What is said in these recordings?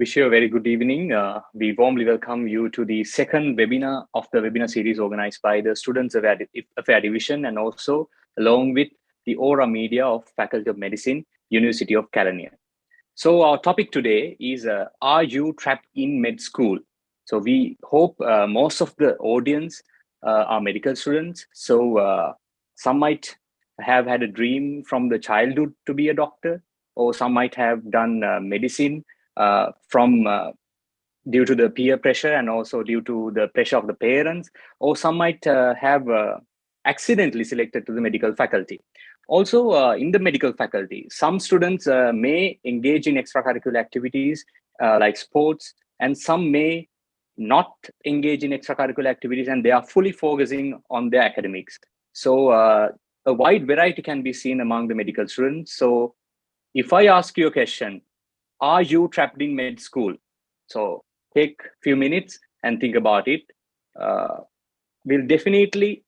Wish you a very good evening. We warmly welcome you to the second webinar of the webinar series organized by the Students Affair Division and also along with the Aura Media of Faculty of Medicine, University of California. So our topic today is, are you trapped in med school? So we hope most of the audience are medical students. So some might have had a dream from the childhood to be a doctor, or some might have done medicine due to the peer pressure and also due to the pressure of the parents, or some might have accidentally selected to the medical faculty. Also, in the medical faculty, some students may engage in extracurricular activities like sports, and some may not engage in extracurricular activities and they are fully focusing on their academics. So a wide variety can be seen among the medical students. So if I ask you a question, are you trapped in med school? So take a few minutes and think about it. We'll definitely,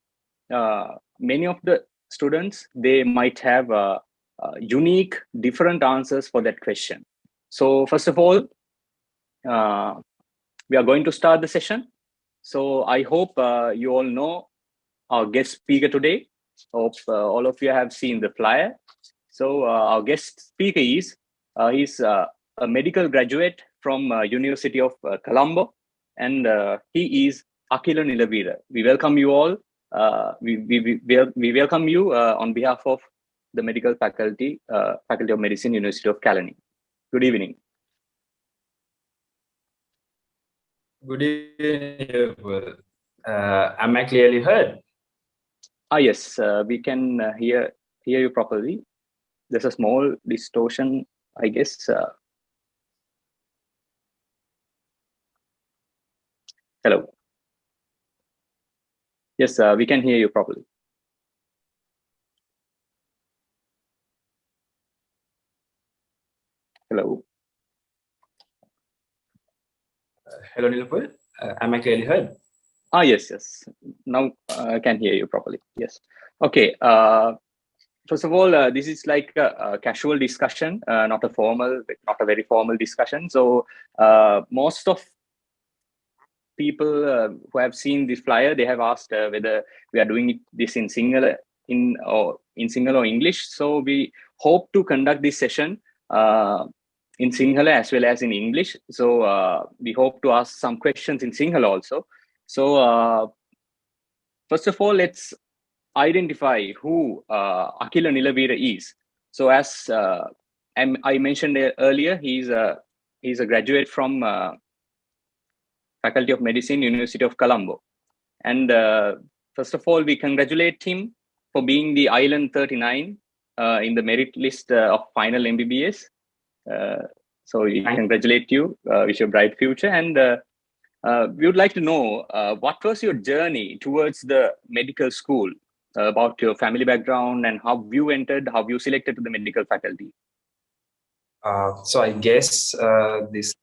many of the students, they might have unique, different answers for that question. So first of all, we are going to start the session. So I hope you all know our guest speaker today. Hope all of you have seen the flyer. So our guest speaker is, he's a medical graduate from University of Colombo, and he is Akhila Nilaweera. We welcome you all. We welcome you on behalf of the medical faculty, Faculty of Medicine, University of California. Good evening. Good evening. Am I clearly heard? Yes, we can hear you properly. There's a small distortion, I guess. Hello. Yes, we can hear you properly. Hello. Hello, Nilaweera. Am I clearly heard? Yes. Now I can hear you properly. Yes. Okay. First of all, this is like a casual discussion, not a very formal discussion. So most of people who have seen this flyer, they have asked whether we are doing this in Sinhala or English. So we hope to conduct this session in Sinhala as well as in English. So we hope to ask some questions in Sinhala also. So first of all, let's identify who Akhila Nilaweera is. So as I mentioned earlier, he's a graduate from Faculty of Medicine, University of Colombo. And first of all, we congratulate him for being the Island 39 in the merit list of final MBBS. So we congratulate you, wish you a bright future. And we would like to know what was your journey towards the medical school, about your family background and how you entered, how you selected to the medical faculty. So I guess this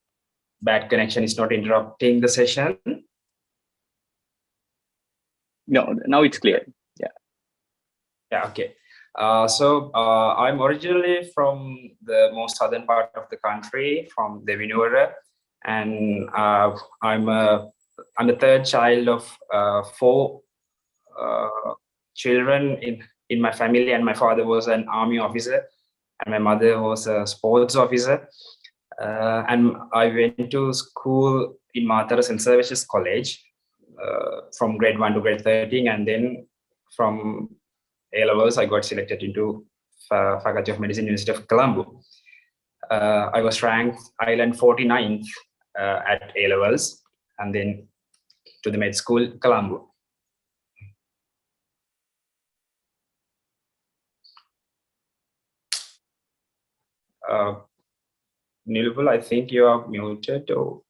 bad connection is not interrupting the session. No, now it's clear. Yeah, okay. So I'm originally from the most southern part of the country, from the Nilaweera, and I'm the third child of 4 children in my family, and my father was an army officer and my mother was a sports officer. And I went to school in Matara St. Services College from grade 1 to grade 13, and then from A-levels I got selected into Faculty of Medicine, University of Colombo. I was ranked Island 49th at A-levels, and then to the med school Colombo. Nilaweera, I think you are muted. Or...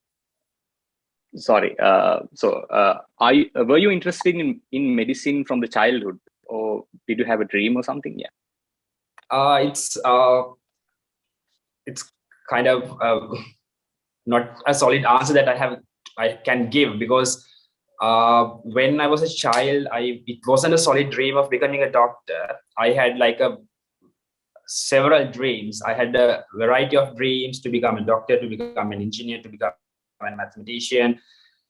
Sorry. Were you interested in medicine from the childhood, or did you have a dream or something? Yeah. It's kind of not a solid answer that I can give, because when I was a child, it wasn't a solid dream of becoming a doctor. I had like a several dreams. I had a variety of dreams to become a doctor, to become an engineer, to become a mathematician,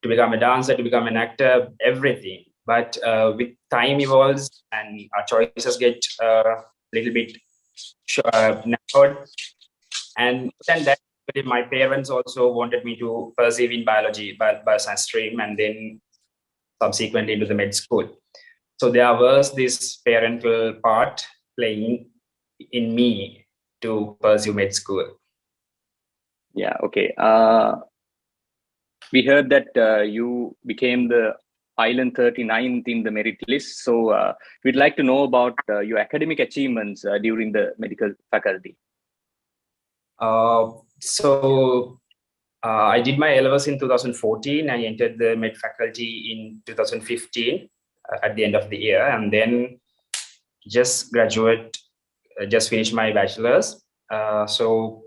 to become a dancer, to become an actor, everything. But with time evolves and our choices get a little bit narrowed. And then that, my parents also wanted me to pursue in biology, bioscience stream, and then subsequently into the med school. So there was this parental part playing in me to pursue med school. Yeah, okay. We heard that you became the Island 39th in the merit list. So we'd like to know about your academic achievements during the medical faculty. I did my A-levels in 2014. I entered the med faculty in 2015 at the end of the year, and then just finished my bachelor's. So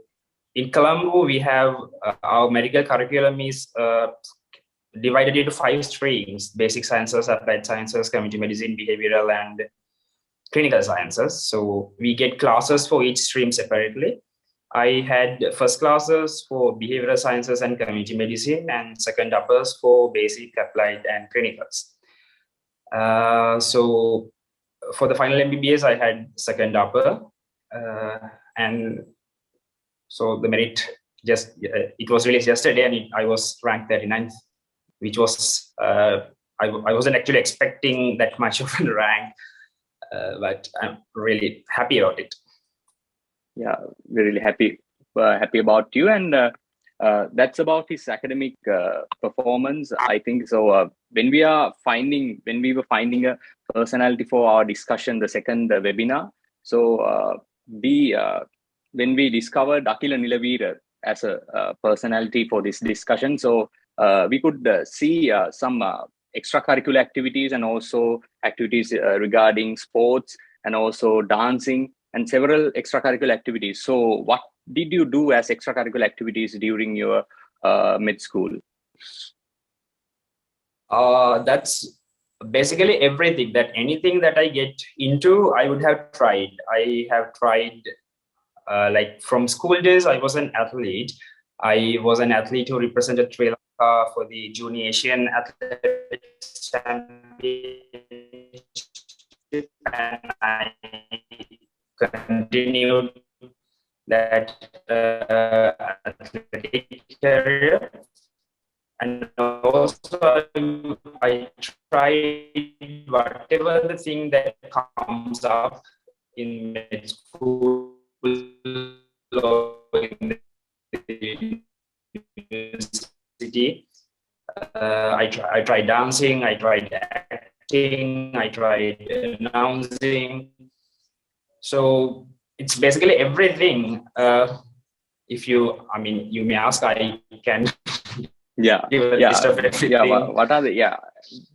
in Colombo, we have our medical curriculum is divided into 5 streams: basic sciences, applied sciences, community medicine, behavioral, and clinical sciences. So we get classes for each stream separately. I had first classes for behavioral sciences and community medicine, and second uppers for basic, applied, and clinicals. So for the final MBBS, I had second upper, and so the merit it was released yesterday, and I was ranked 39th, which was I wasn't actually expecting that much of a rank, but I'm really happy about it. Yeah, we're really happy about you, and that's about his academic performance, I think. So when we were finding a personality for our discussion, the second webinar, so when we discovered Akhila Nilaweera as a personality for this discussion, so we could see some extracurricular activities and also activities regarding sports and also dancing and several extracurricular activities. So what did you do as extracurricular activities during your med school? That's basically everything. Anything that I get into, I would have tried. I have tried, like from school days, I was an athlete. I was an athlete who represented Sri Lanka for the Junior Asian Athletics Championship, and I continued that athletic career. And also I tried whatever the thing that comes up in med school or in the university. I tried dancing, I tried acting, I tried announcing. So it's basically everything. If you may ask, I can give a list of everything. What are the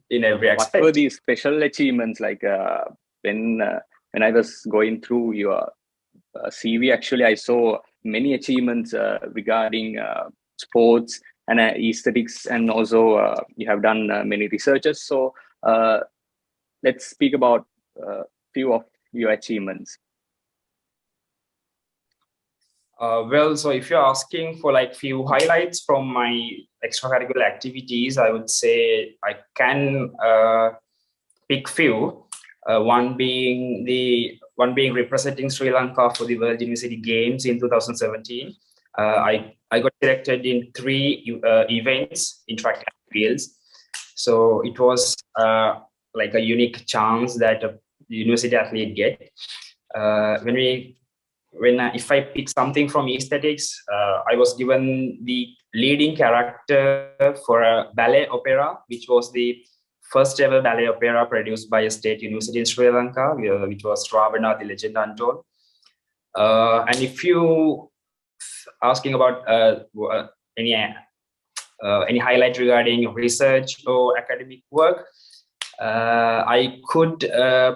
in every aspect? What were these special achievements? Like when I was going through your CV, actually, I saw many achievements regarding sports and aesthetics, and also you have done many researches. So let's speak about a few of your achievements. Well, so if you're asking for like few highlights from my extracurricular activities, I would say I can pick few. One being representing Sri Lanka for the World University Games in 2017. I got selected in 3 events in track and fields. So it was like a unique chance that a university athlete get. If I pick something from aesthetics, I was given the leading character for a ballet opera, which was the first ever ballet opera produced by a state university in Sri Lanka, which was Ravana, the Legend Untold. And if you asking about any highlight regarding research or academic work, I could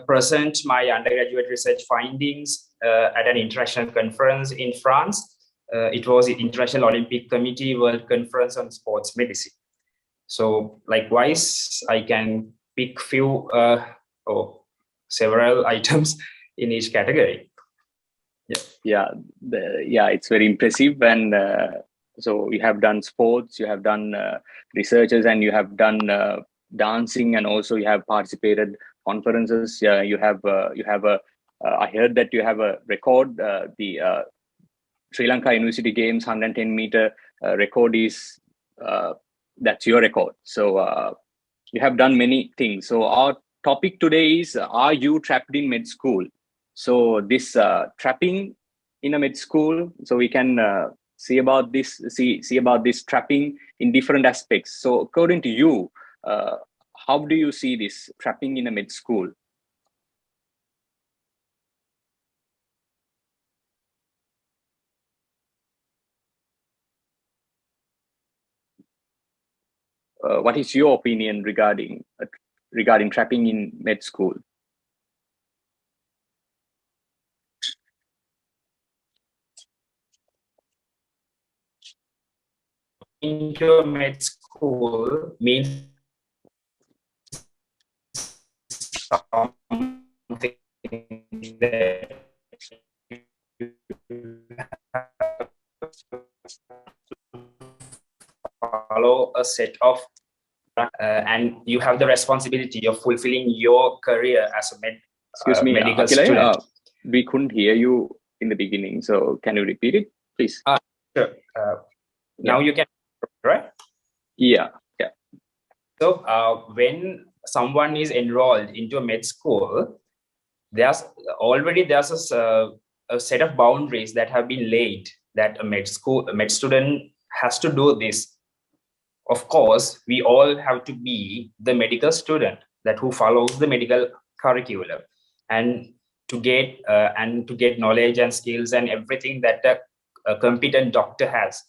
present my undergraduate research findings at an international conference in France. It was the International Olympic Committee World Conference on Sports Medicine. So likewise, I can pick few or several items in each category. Yeah, it's very impressive. And so you have done sports, you have done researches, and you have done dancing, and also you have participated conferences. You have a. I heard that you have a record. The Sri Lanka University Games 110-meter record is that's your record. So you have done many things. So our topic today is: Are you trapped in med school? So this trapping in a med school. So we can see about this. See about this trapping in different aspects. So according to you, how do you see this trapping in a med school? What is your opinion regarding trapping in med school? Into med school means something that follow a set of and you have the responsibility of fulfilling your career as a Excuse me, medical Akhila, student. we couldn't hear you in the beginning. So can you repeat it, please? Sure. Now you can, right? Yeah. So when someone is enrolled into a med school, there's a set of boundaries that have been laid that a med student has to do this. Of course, we all have to be the medical student that who follows the medical curriculum, and to get knowledge and skills and everything that a competent doctor has.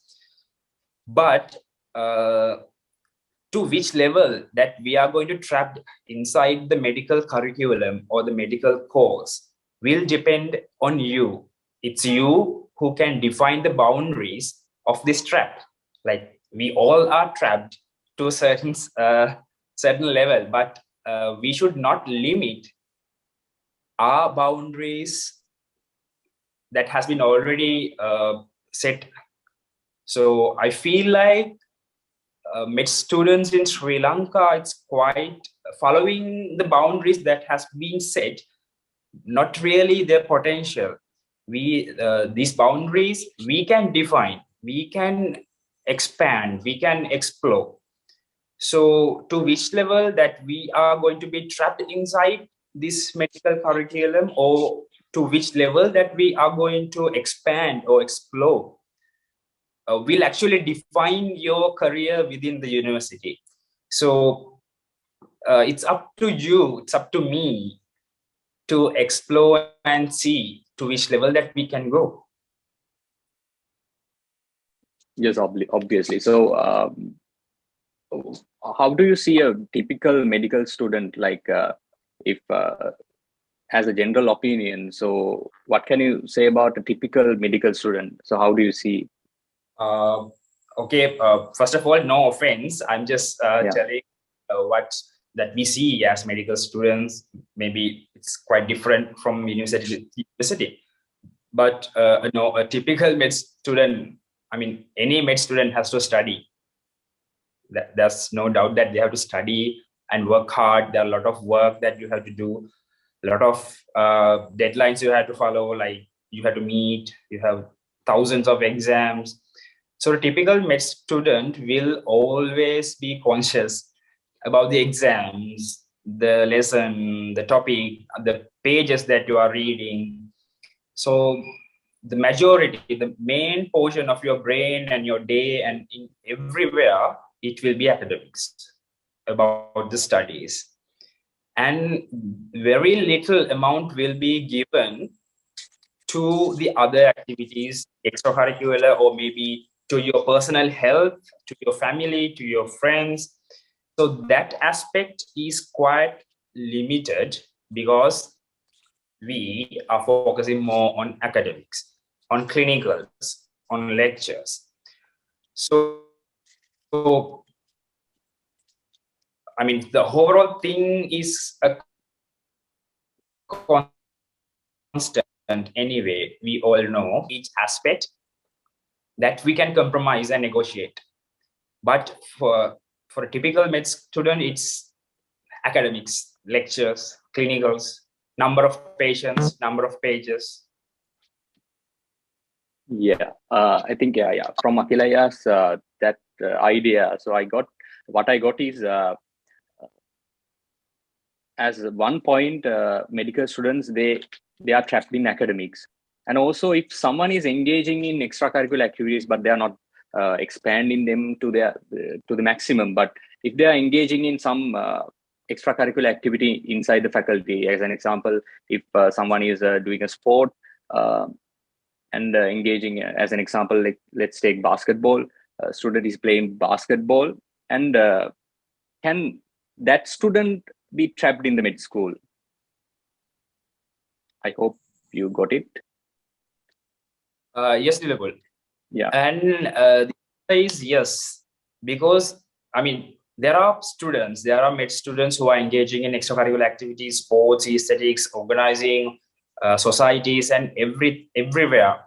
But to which level that we are going to trap inside the medical curriculum or the medical course will depend on you. It's you who can define the boundaries of this trap. Like, we all are trapped to a certain level, but we should not limit our boundaries that has been already set. So I feel like med students in Sri Lanka, it's quite following the boundaries that has been set, not really their potential. These boundaries we can define, we can expand, we can explore. So to which level that we are going to be trapped inside this medical curriculum, or to which level that we are going to expand or explore, will actually define your career within the university. So it's up to you, it's up to me to explore and see to which level that we can go. Yes, obviously. So how do you see a typical medical student, like if as a general opinion? So what can you say about a typical medical student? So how do you see? Okay, first of all, no offense, I'm just telling what that we see as medical students. Maybe it's quite different from university. But no, a typical med student, I mean, any med student has to study. There's no doubt that they have to study and work hard. There are a lot of work that you have to do, a lot of deadlines you have to follow, like you have to meet, you have thousands of exams. So a typical med student will always be conscious about the exams, the lesson, the topic, the pages that you are reading. So the majority, the main portion of your brain and your day and in everywhere, it will be academics, about the studies. And very little amount will be given to the other activities, extracurricular, or maybe to your personal health, to your family, to your friends. So that aspect is quite limited because we are focusing more on academics, on clinicals, on lectures. So I mean, the overall thing is a constant. anyway, we all know each aspect that we can compromise and negotiate. But for a typical med student, it's academics, lectures, clinicals, number of patients, number of pages. Yeah, I think from Akhila's that idea. So what I got is as one point, medical students they are trapped in academics, and also if someone is engaging in extracurricular activities but they are not expanding them to the maximum, but if they are engaging in some extracurricular activity inside the faculty, as an example, if someone is doing a sport uh, and engaging, as an example, like let's take basketball, student is playing basketball, and can that student be trapped in the med school? I hope you got it. Yes, Nilaweera. Yeah. And the answer is yes, because I mean, there are med students who are engaging in extracurricular activities, sports, aesthetics, organizing, societies, and everywhere.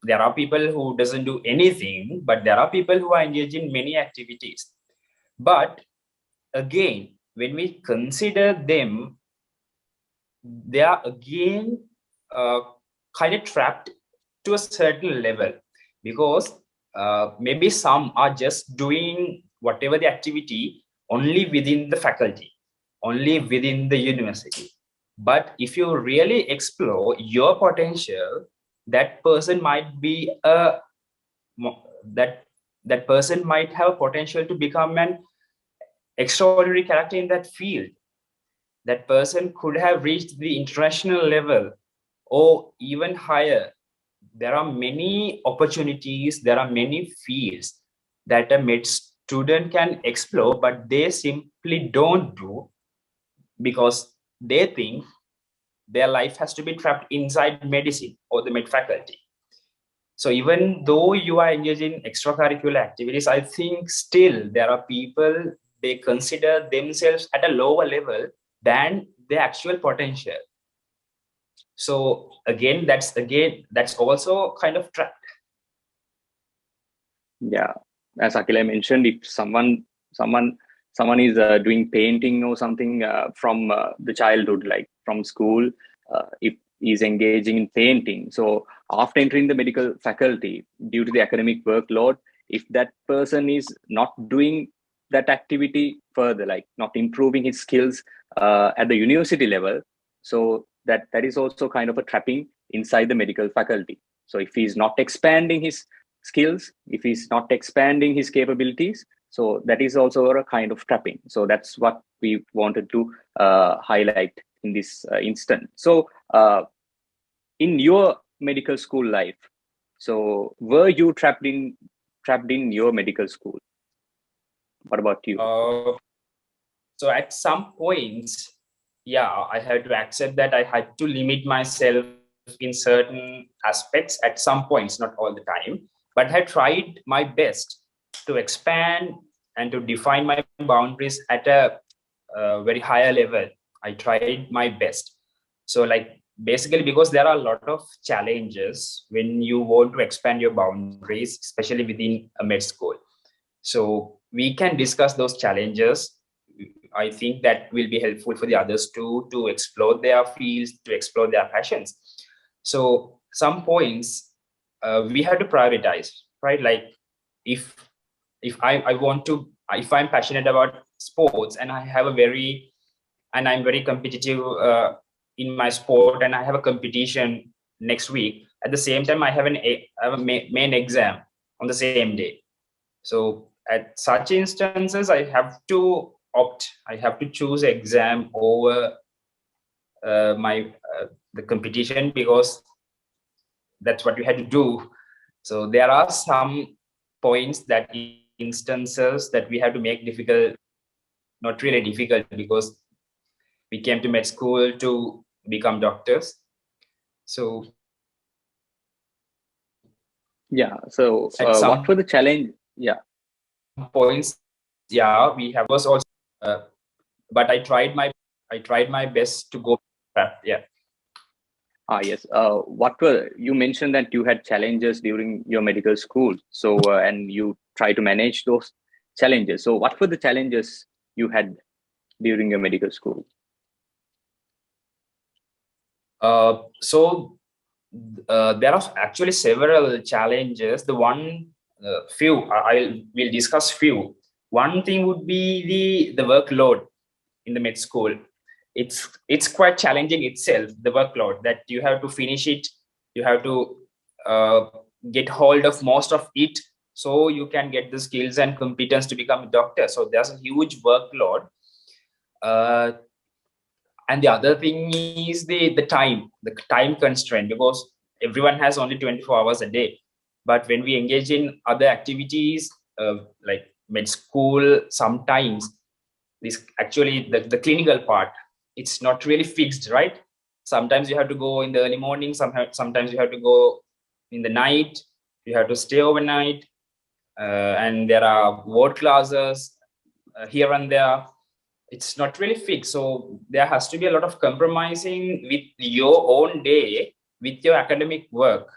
There are people who doesn't do anything, but there are people who are engaged in many activities. But again, when we consider them, they are again kind of trapped to a certain level, because maybe some are just doing whatever the activity only within the faculty, only within the university. But if you really explore your potential, that person might be that person might have potential to become an extraordinary character in that field. That person could have reached the international level or even higher. There are many opportunities, there are many fields that a med student can explore, but they simply don't do because they think their life has to be trapped inside medicine or the med faculty. So even though you are engaged in extracurricular activities, I think still there are people, they consider themselves at a lower level than the actual potential. So again, that's also kind of trapped. Yeah, as Akhila mentioned, if someone is doing painting or something from the childhood, like from school, if he's engaging in painting, so after entering the medical faculty, due to the academic workload, if that person is not doing that activity further, like not improving his skills at the university level, so that is also kind of a trapping inside the medical faculty. So if he's not expanding his skills, if he's not expanding his capabilities, so that is also a kind of trapping. So that's what we wanted to highlight in this instant. So in your medical school life, so were you trapped in your medical school? What about you? So at some points, yeah, I had to accept that I had to limit myself in certain aspects at some points, not all the time, but I tried my best to expand and to define my boundaries at a very higher level. I tried my best. So like basically, because there are a lot of challenges when you want to expand your boundaries, especially within a med school. So we can discuss those challenges. I think that will be helpful for the others too, to explore their fields, to explore their passions. So some points we have to prioritize, right? Like if I want to, if I'm passionate about sports and I'm very competitive in my sport, and I have a competition next week. At the same time, I have a main exam on the same day. So at such instances, I have to I have to choose exam over the competition, because that's what we had to do. So there are some points, that instances that we have to make difficult, not really difficult, because we came to med school to become doctors. So Yeah. So what were the challenge? Yeah. Points, yeah, we have was also, but I tried my best to go. Yeah. Yes. What were you mentioned that you had challenges during your medical school? So, and you try to manage those challenges. So, what were the challenges you had during your medical school? So there are actually several challenges. The one few I will discuss few. One thing would be the workload in the med school. It's quite challenging itself, the workload that you have to finish it. You have to uh, get hold of most of it so you can get the skills and competence to become a doctor. So there's a huge workload. Uh, and the other thing is the time constraint, because everyone has only 24 hours a day. But when we engage in other activities like med school, sometimes this actually the clinical part, it's not really fixed, right? Sometimes you have to go in the early morning, sometimes you have to go in the night, you have to stay overnight, and there are ward classes here and there. It's not really fixed, so there has to be a lot of compromising with your own day with your academic work.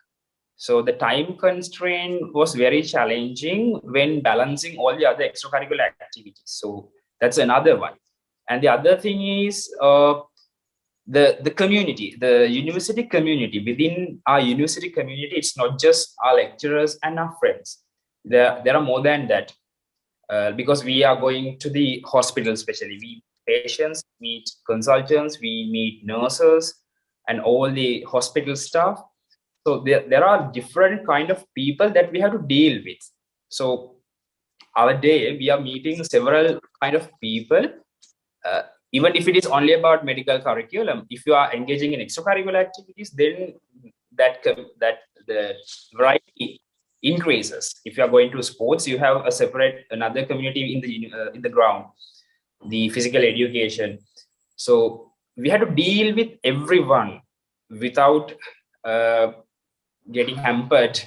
So the time constraint was very challenging when balancing all the other extracurricular activities. So that's another one. And the other thing is the community, the university community. Within our university community, it's not just our lecturers and our friends. There are more than that. Because we are going to the hospital, especially we patients meet consultants, we meet nurses and all the hospital staff. So there are different kind of people that we have to deal with. So our day we are meeting several kind of people, uh, even if it is only about medical curriculum. If you are engaging in extracurricular activities, then that the variety increases. If you are going to sports, you have a separate another community in the ground, the physical education. So we had to deal with everyone without uh, getting hampered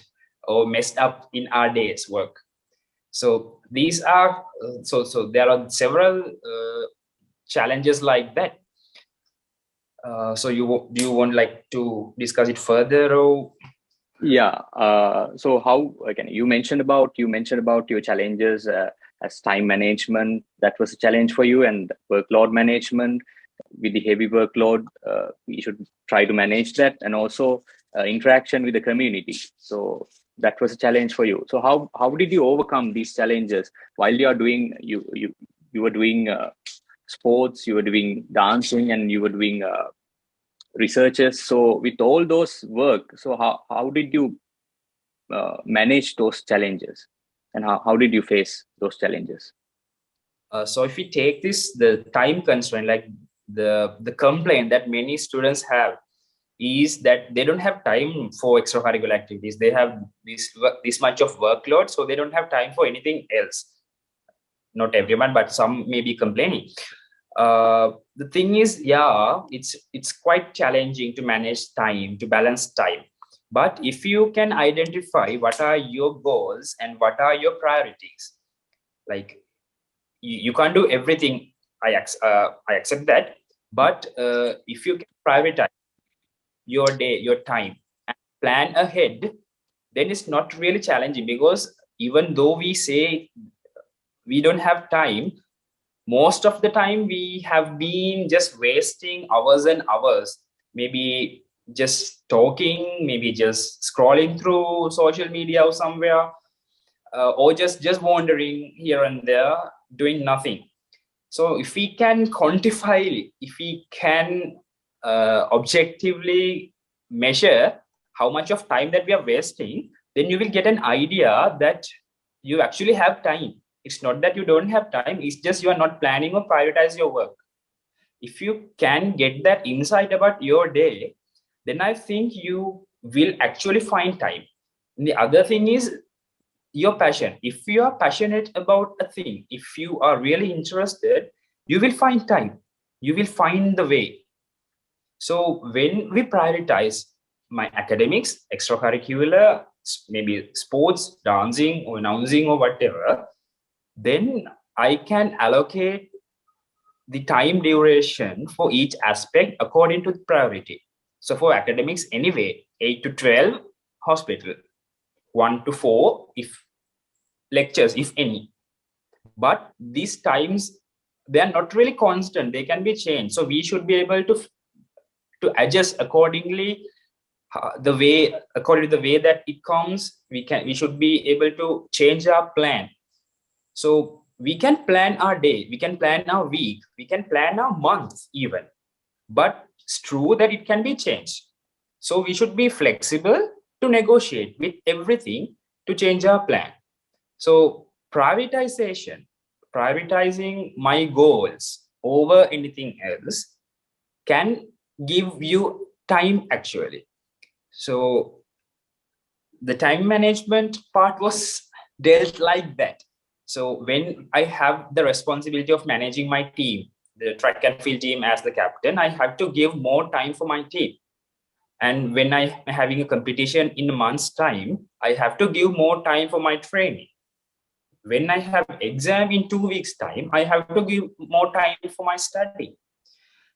or messed up in our day's work. So these are so there are several challenges like that. So do you want like to discuss it further, or? Yeah. So how again? You mentioned about your challenges as time management. That was a challenge for you, and workload management. With the heavy workload, we should try to manage that, and also interaction with the community. So that was a challenge for you. So how did you overcome these challenges while you are doing you were doing sports, you were doing dancing, and you were doing researches. So with all those work, so how did you manage those challenges, and how did you face those challenges? So if we take this, the time constraint, like the complaint that many students have is that they don't have time for extracurricular activities. They have this much of workload, so they don't have time for anything else. Not everyone, but some may be complaining. The thing is, yeah, it's quite challenging to manage time, to balance time. But if you can identify what are your goals and what are your priorities, like you can't do everything. I accept that. But if you can prioritize your day, your time, and plan ahead, then it's not really challenging, because even though we say we don't have time, most of the time we have been just wasting hours and hours, maybe just talking, maybe just scrolling through social media or somewhere, or just wandering here and there doing nothing. So if we can quantify, if we can objectively measure how much of time that we are wasting, then you will get an idea that you actually have time. It's not that you don't have time, it's just you are not planning or prioritize your work. If you can get that insight about your day, then I think you will actually find time. And the other thing is your passion. If you are passionate about a thing, if you are really interested, you will find time, you will find the way. So when we prioritize my academics, extracurricular, maybe sports, dancing or announcing or whatever, then I can allocate the time duration for each aspect according to the priority. So for academics, anyway, 8 to 12 hospital, 1 to 4 if lectures, if any. But these times, they are not really constant. They can be changed. So we should be able to adjust accordingly, according to the way that it comes. We should be able to change our plan. So we can plan our day, we can plan our week, we can plan our month even. But it's true that it can be changed. So we should be flexible to negotiate with everything to change our plan. So prioritizing my goals over anything else can give you time actually. So the time management part was dealt like that. So when I have the responsibility of managing my team, the track and field team as the captain, I have to give more time for my team. And when I'm having a competition in a month's time, I have to give more time for my training. When I have exam in 2 weeks' time, I have to give more time for my study.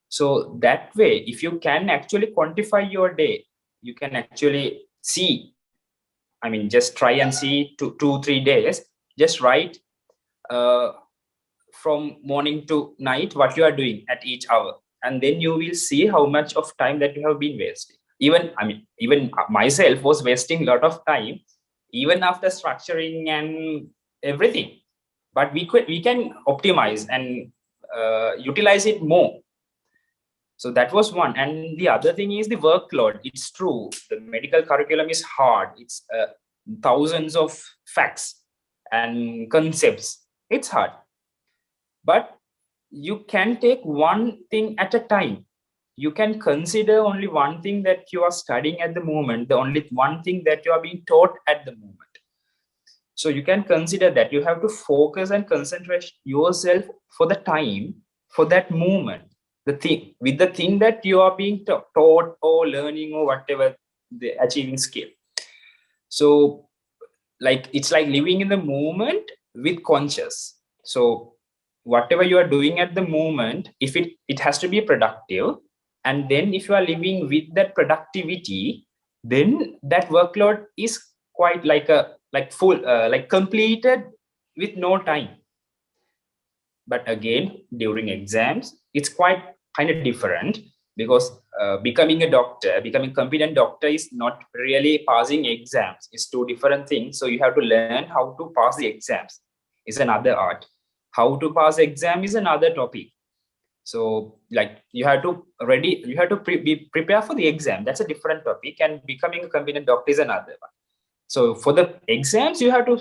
So that way, if you can actually quantify your day, you can actually see, I mean, just try and see 3 days, just write from morning to night what you are doing at each hour. And then you will see how much of time that you have been wasting. Even myself was wasting a lot of time, even after structuring and everything. But we can optimize and utilize it more. So that was one. And the other thing is the workload. It's true. The medical curriculum is hard. It's thousands of facts and concepts. It's hard. But you can take one thing at a time. You can consider only one thing that you are studying at the moment, the only one thing that you are being taught at the moment. So you can consider that you have to focus and concentrate yourself for the time, for that moment, the thing that you are being taught or learning or whatever, the achieving skill. So like it's like living in the moment with conscious. So whatever you are doing at the moment, if it has to be productive, and then if you are living with that productivity, then that workload is quite like full, like completed with no time. But again, during exams, it's quite kind of different, because becoming a competent doctor is not really passing exams. It's two different things. So you have to learn how to pass the exams. It's another art. How to pass exam is another topic. So like you have to be prepared for the exam. That's a different topic. And becoming a competent doctor is another one. So for the exams, you have to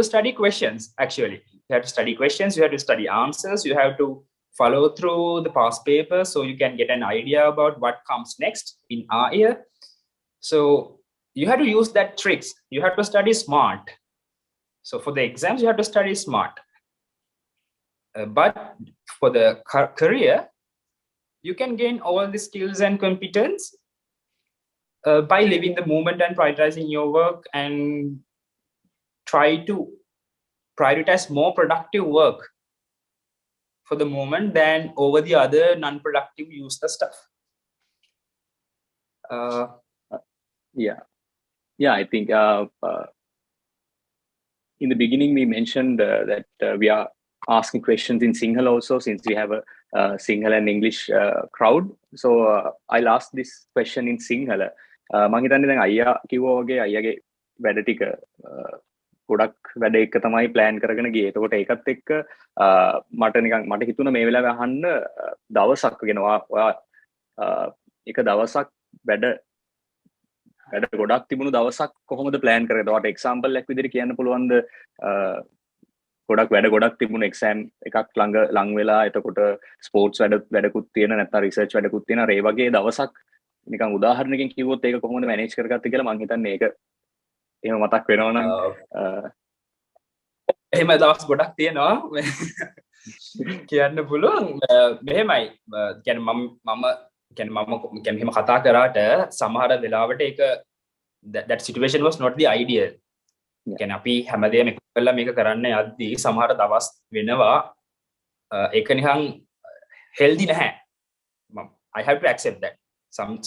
study questions. Actually, you have to study questions. You have to study answers. You have to follow through the past paper so you can get an idea about what comes next in our year. So you have to use that tricks. You have to study smart. So for the exams, you have to study smart. But for the career, you can gain all the skills and competence by living the moment and prioritizing your work, and try to prioritize more productive work for the moment than over the other non-productive useless stuff. I think in the beginning we mentioned that we are asking questions in Sinhala also, since we have a Sinhala and English crowd. So I'll ask this question in Sinhala. මම හිතන්නේ දැන් අයියා කිව්වා වගේ අයියාගේ වැඩ ටික ගොඩක් වැඩ එක තමයි ප්ලෑන් කරගෙන ගියේ. එතකොට ඒකත් එක්ක මට හිතුණා මේ වෙලාවේ අහන්න දවසක් ගැන. ඔයා එක දවසක් වැඩ ගොඩක් තිබුණු දවසක් කොහොමද ප්ලෑන් කරගත්තේ? ඔයාට එක්සැම්පල් එකක් විදිහට කියන්න පුළුවන්ද? ගොඩක් තිබුණු එක්සෑම් එකක් ලඟ වෙලා, එතකොට ස්පෝර්ට්ස් වැඩකුත් තියෙන, නැත්නම් රිසර්ච් වැඩකුත් තියෙන, ඒ වගේ දවසක් නිකන් උදාහරණයකින් කිව්වොත් ඒක කොහොමද මැනේජ් කරගත්තේ කියලා මම හිතන්නේ ඒක එහෙම මතක් වෙනවා නම්. එහෙම දවස් ගොඩක් තියෙනවා කියන්න පුළුවන්. මෙහෙමයි, කියන්නේ මෙහෙම කතා කරාට සමහර වෙලාවට ඒක that situation was not the ideal. කියන්නේ අපි හැමදේම එක කරලා මේක කරන්න යද්දී සමහර දවස් වෙනවා ඒක නිකන් healthy නැහැ. I have to accept that.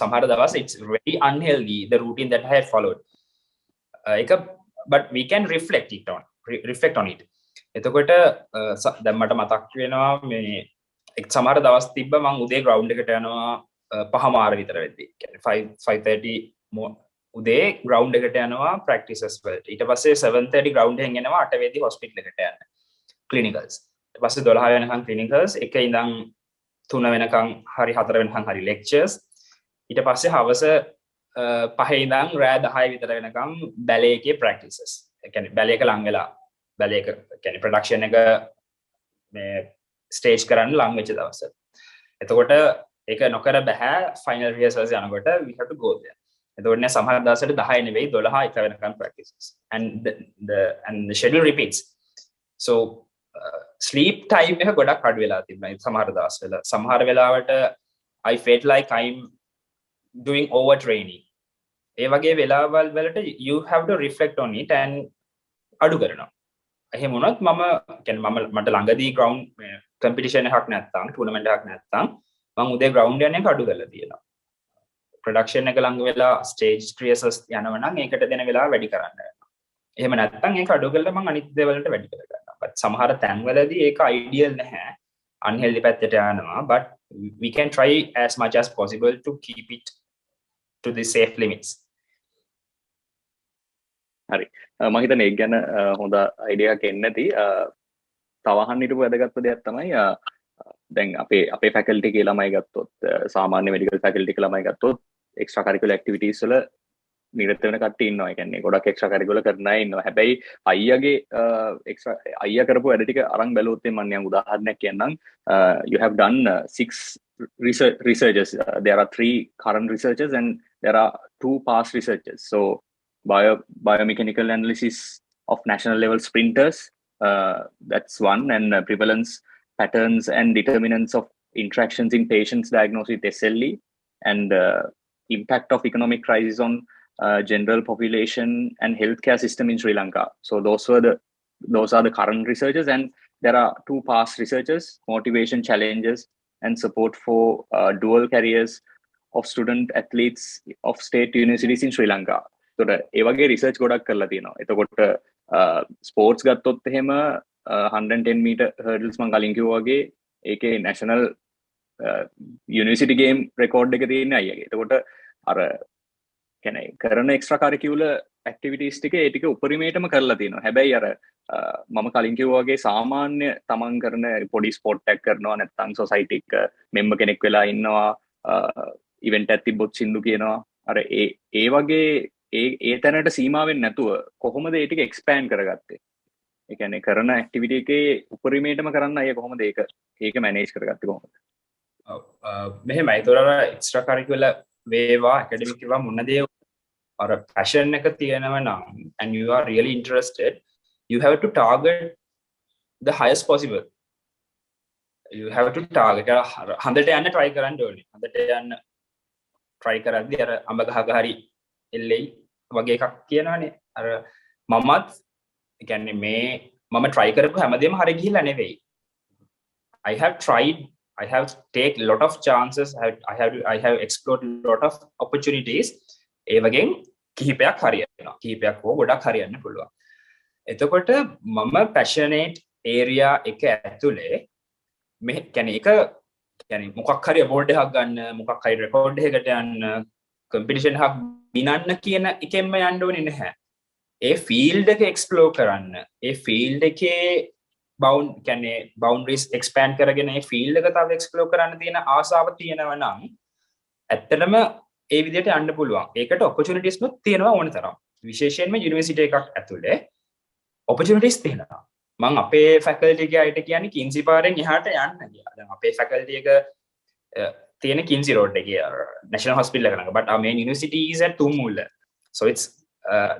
Samhara dawas it's very unhealthy, the routine that I had followed. But we can reflect on it. එතකොට දැන් මට මතක් වෙනවා මේ එක් සමහර දවස් තිබ්බ මම උදේ ග්‍රවුන්ඩ් එකට යනවා 5:00 විතර වෙද්දී. කියන්නේ 5:30 උදේ ග්‍රවුන්ඩ් එකට යනවා ප්‍රැක්ටිසස් වලට. ඊට පස්සේ 7:30 ග්‍රවුන්ඩ් එකෙන් එනවා 8 වෙද්දී හොස්පිටල් එකට යන්න. ක්ලිනිකල්ස්. ඊට පස්සේ 12 වෙනකන් ක්ලිනිකල්ස්, 1 ඉඳන් 3 වෙනකන් හරි 4 වෙනකන් හරි ලෙක්චර්ස්. ඊට පස්සේ හවස 5 ඉඳන් රෑ 10 විතර වෙනකම් බැලේ එකේ ප්‍රැක්ටිසස්. ඒ කියන්නේ බැලේ එක ලං වෙලා බැලේ එක කියන්නේ ප්‍රොඩක්ෂන් එක මේ ස්ටේජ් කරන්න ලං වෙච්ච දවස. එතකොට ඒක නොකර බෑ ෆයිනල් රිහර්සල්ස් යනකොට we have to go there. එතකොට නේ සමහර දවසට 10 නෙවෙයි 12 එක වෙනකම් practices. And the schedule repeats. So sleep time එක ගොඩක් අඩු වෙලා තිබුණා සමහර දවස්වල. සමහර වෙලාවට I felt like I'm doing overtraining. ඒ වගේ වෙලාවල් වලට you have to reflect on it and අඩු කරනවා. එහෙම වුණත් මට ළඟදී ground competition එකක් නැත්තම් tournament එකක් නැත්තම් මම උදේ ground යන එක අඩු කරලා තියෙනවා. production එක ළඟ වෙලා stage rehearsals යනවා නම් ඒකට දෙන වෙලාව වැඩි කරන්න යනවා. එහෙම නැත්තම් ඒක අඩු කරලා මම අනිත් දේවල් වලට වැඩි කර ගන්නවා. but සමහර තැන්වලදී ඒක ideal නැහැ. unhealthy පැත්තට යනවා, but we can try as much as possible to keep it to the safe limits. හරි. මම හිතන්නේ ඒක ගැන හොඳ අයිඩියා එකක් එන්න ඇති. තව අහන්න හිටපු වැදගත් දෙයක් තමයි දැන් අපේ ෆැකල්ටි එකේ ළමයි ගත්තොත් සාමාන්‍ය මෙඩිකල් ෆැකල්ටි එකේ ළමයි ගත්තොත් එක්ස්ට්‍රා කරිකුලර් ඇක්ටිවිටීස් වල නිරත වෙන කට්ටිය ඉන්නවා. ඒ කියන්නේ ගොඩක් එක්ස්ට්‍රා කරිකුලර් කරන අය ඉන්නවා. හැබැයි අයියා කරපු වැඩ ටික අරන් බැලුවොත් මම නිකන් උදාහරණයක් කියන්නම්. You have done 6 researchers. There are 3 current researchers and there are 2 past researchers. So biomechanical analysis of national level sprinters, that's one, and prevalence patterns and determinants of interactions in patients diagnosed with SLE, and impact of economic crisis on general population and healthcare system in Sri Lanka. So those are the current researchers, and there are 2 past researchers: motivation, challenges, and support for dual careers of student athletes of state universities in Sri Lanka. තොට ඒ වගේ research ගොඩක් කරලා තියෙනවා. එතකොට sports ගත්තොත් එහෙම 110 metre hurdles මම කලින් කිව්වා වගේ ඒකේ නැෂනල් යුනිවර්සිටි ගේම් රෙකෝඩ් එක තියෙන අයගේ. එතකොට අර කියන්නේ කරන එක්ස්ට්‍රා කරිකියුලර් ඇක්ටිවිටීස් ටික ඒ ටික උපරිමයටම කරලා තියෙනවා. හැබැයි අර මම කලින් කිව්වා වගේ සාමාන්‍ය තමන් කරන පොඩි ස්පෝර්ට් එකක් කරනවා නැත්නම් සොසයිටි එක මෙම්බර් කෙනෙක් වෙලා ඉන්නවා ඉවෙන්ට් එකක් තිබ්බොත් සින්දු කියනවා. අර ඒ වගේ ඒ තැනට සීමා වෙන්නේ නැතුව කොහොමද ඒ ටික එක්ස්පෑන්ඩ් කරගත්තේ? ඒ කියන්නේ කරන ඇක්ටිවිටි එකේ උපරිමයටම කරන්න අය කොහොමද ඒක මැනේජ් කරගත්තේ කොහොමද? මෙහෙමයි. ඒතර එක්ස්ට්‍රා කරිකුලර් වේවා ඇකඩමික් වේවා මොන දේ අර පැෂන් එක තියෙනවා නම් and you are really interested, you have to target the highest possible. You have to target 100ට යන්න try කරන්න ඕනේ. 100ට යන්න try කරද්දී අර අඹ ගහක හරි එල්ලෙයි වගේ එකක් කියනවනේ. අර මමත් කියන්නේ මේ මම try කරපු හැමදේම හරි ගිහිල්ලා නෙවෙයි. I have take lot of chances. I have explored lot of opportunities. ඒ වගේ කිහිපයක් හරියනවා. කිහිපයක් හෝ ගොඩක් හරියන්න පුළුවන්. එතකොට මම passionate area එක ඇතුලේ මේ කියන්නේ මොකක් හරි award එකක් ගන්න, මොකක් හරි record එකකට යන්න, competition එකක් විනන්න කියන එකෙන්ම යන්න ඕනේ නැහැ. ඒ field එක explore කරන්න. ඒ field එකේ boundaries expand කරගෙන ඒ field එක තව explore කරන්න තියෙන ආසාව තියෙනවා නම් ඇත්තටම ඒ විදිහට යන්න පුළුවන්. ඒකට opportunities නුත් තියෙනවා ඕන තරම්. විශේෂයෙන්ම යුනිවර්සිටි එකක් ඇතුලේ opportunities තියෙනවා. මම අපේ faculty එකේ අයට කියන්නේ කින්සි පාරෙන් එහාට යන්න කියලා. දැන් අපේ faculty එක තියෙන කින්සි road එකේ national hospital එක ළඟ. But our main university is at Tumula. So it's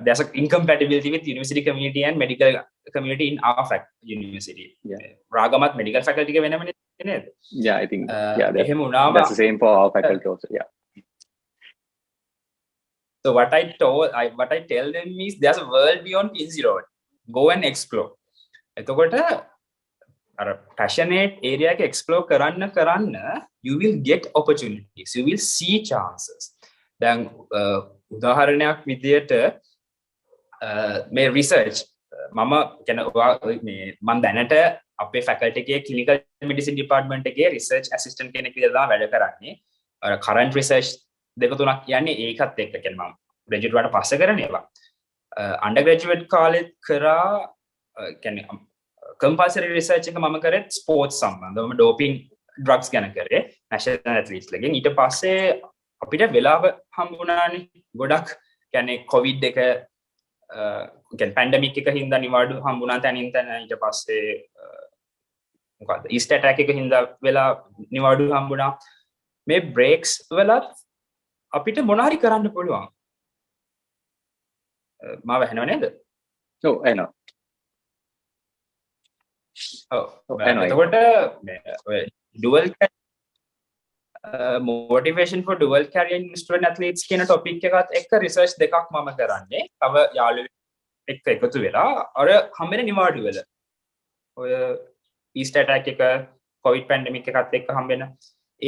there's an incompatibility with university community and medical community in our university. Yeah. Ragamat medical faculty එක වෙනම නේද? Yeah, I think එහෙම වුණාම that's the same for our faculty also. Yeah. So what I tell them is there's a world beyond Kinsey Road. Go and explore. එතකොට අර passionate area එක explore කරන්න you will get opportunities, you will see chances. දැන් උදාහරණයක් විදියට මේ research මම කියන මම දැනට අපේ faculty එකේ clinical medicine department එකේ research assistant කෙනෙක් විදිහට තමයි වැඩ කරන්නේ. current research දෙක තුනක් කියන්නේ ඒකත් එක්ක කියන්නේ මම graduate වලට පස්සේ කරන ඒවා. undergraduate කාලෙත් කරා කියන්නේ compulsory research එක මම කරේ sports සම්බන්ධව doping drugs ගැන කරේ national athletes ලගෙන්. ඊට පස්සේ අපිට වෙලාව හම්බුණානේ ගොඩක් කියන්නේ covid එක කියන්නේ පැන්ඩමික් එක හින්දා නිවාඩු හම්බුණා තැනින් තැන. ඊට පස්සේ මොකද්ද ඊස්ට් ඇටැක් එක හින්දා වෙලා නිවාඩු හම්බුණා. මේ බ්‍රේක්ස් වලත් අපිට මොන හරි කරන්න පුළුවන්. මාව ඇහෙනව නේද? ඔව් ඇහෙනවා. එතකොට dual motivation for dual career student athletes කියන topic එකත් එක්ක research දෙකක් මම කරන්නේ. තව යාළුවෙක් එක්ක එකතු වෙලා අර හැමෙන නිවාඩු වල ඔය east attack එක covid pandemic එකත් එක්ක හම්බෙන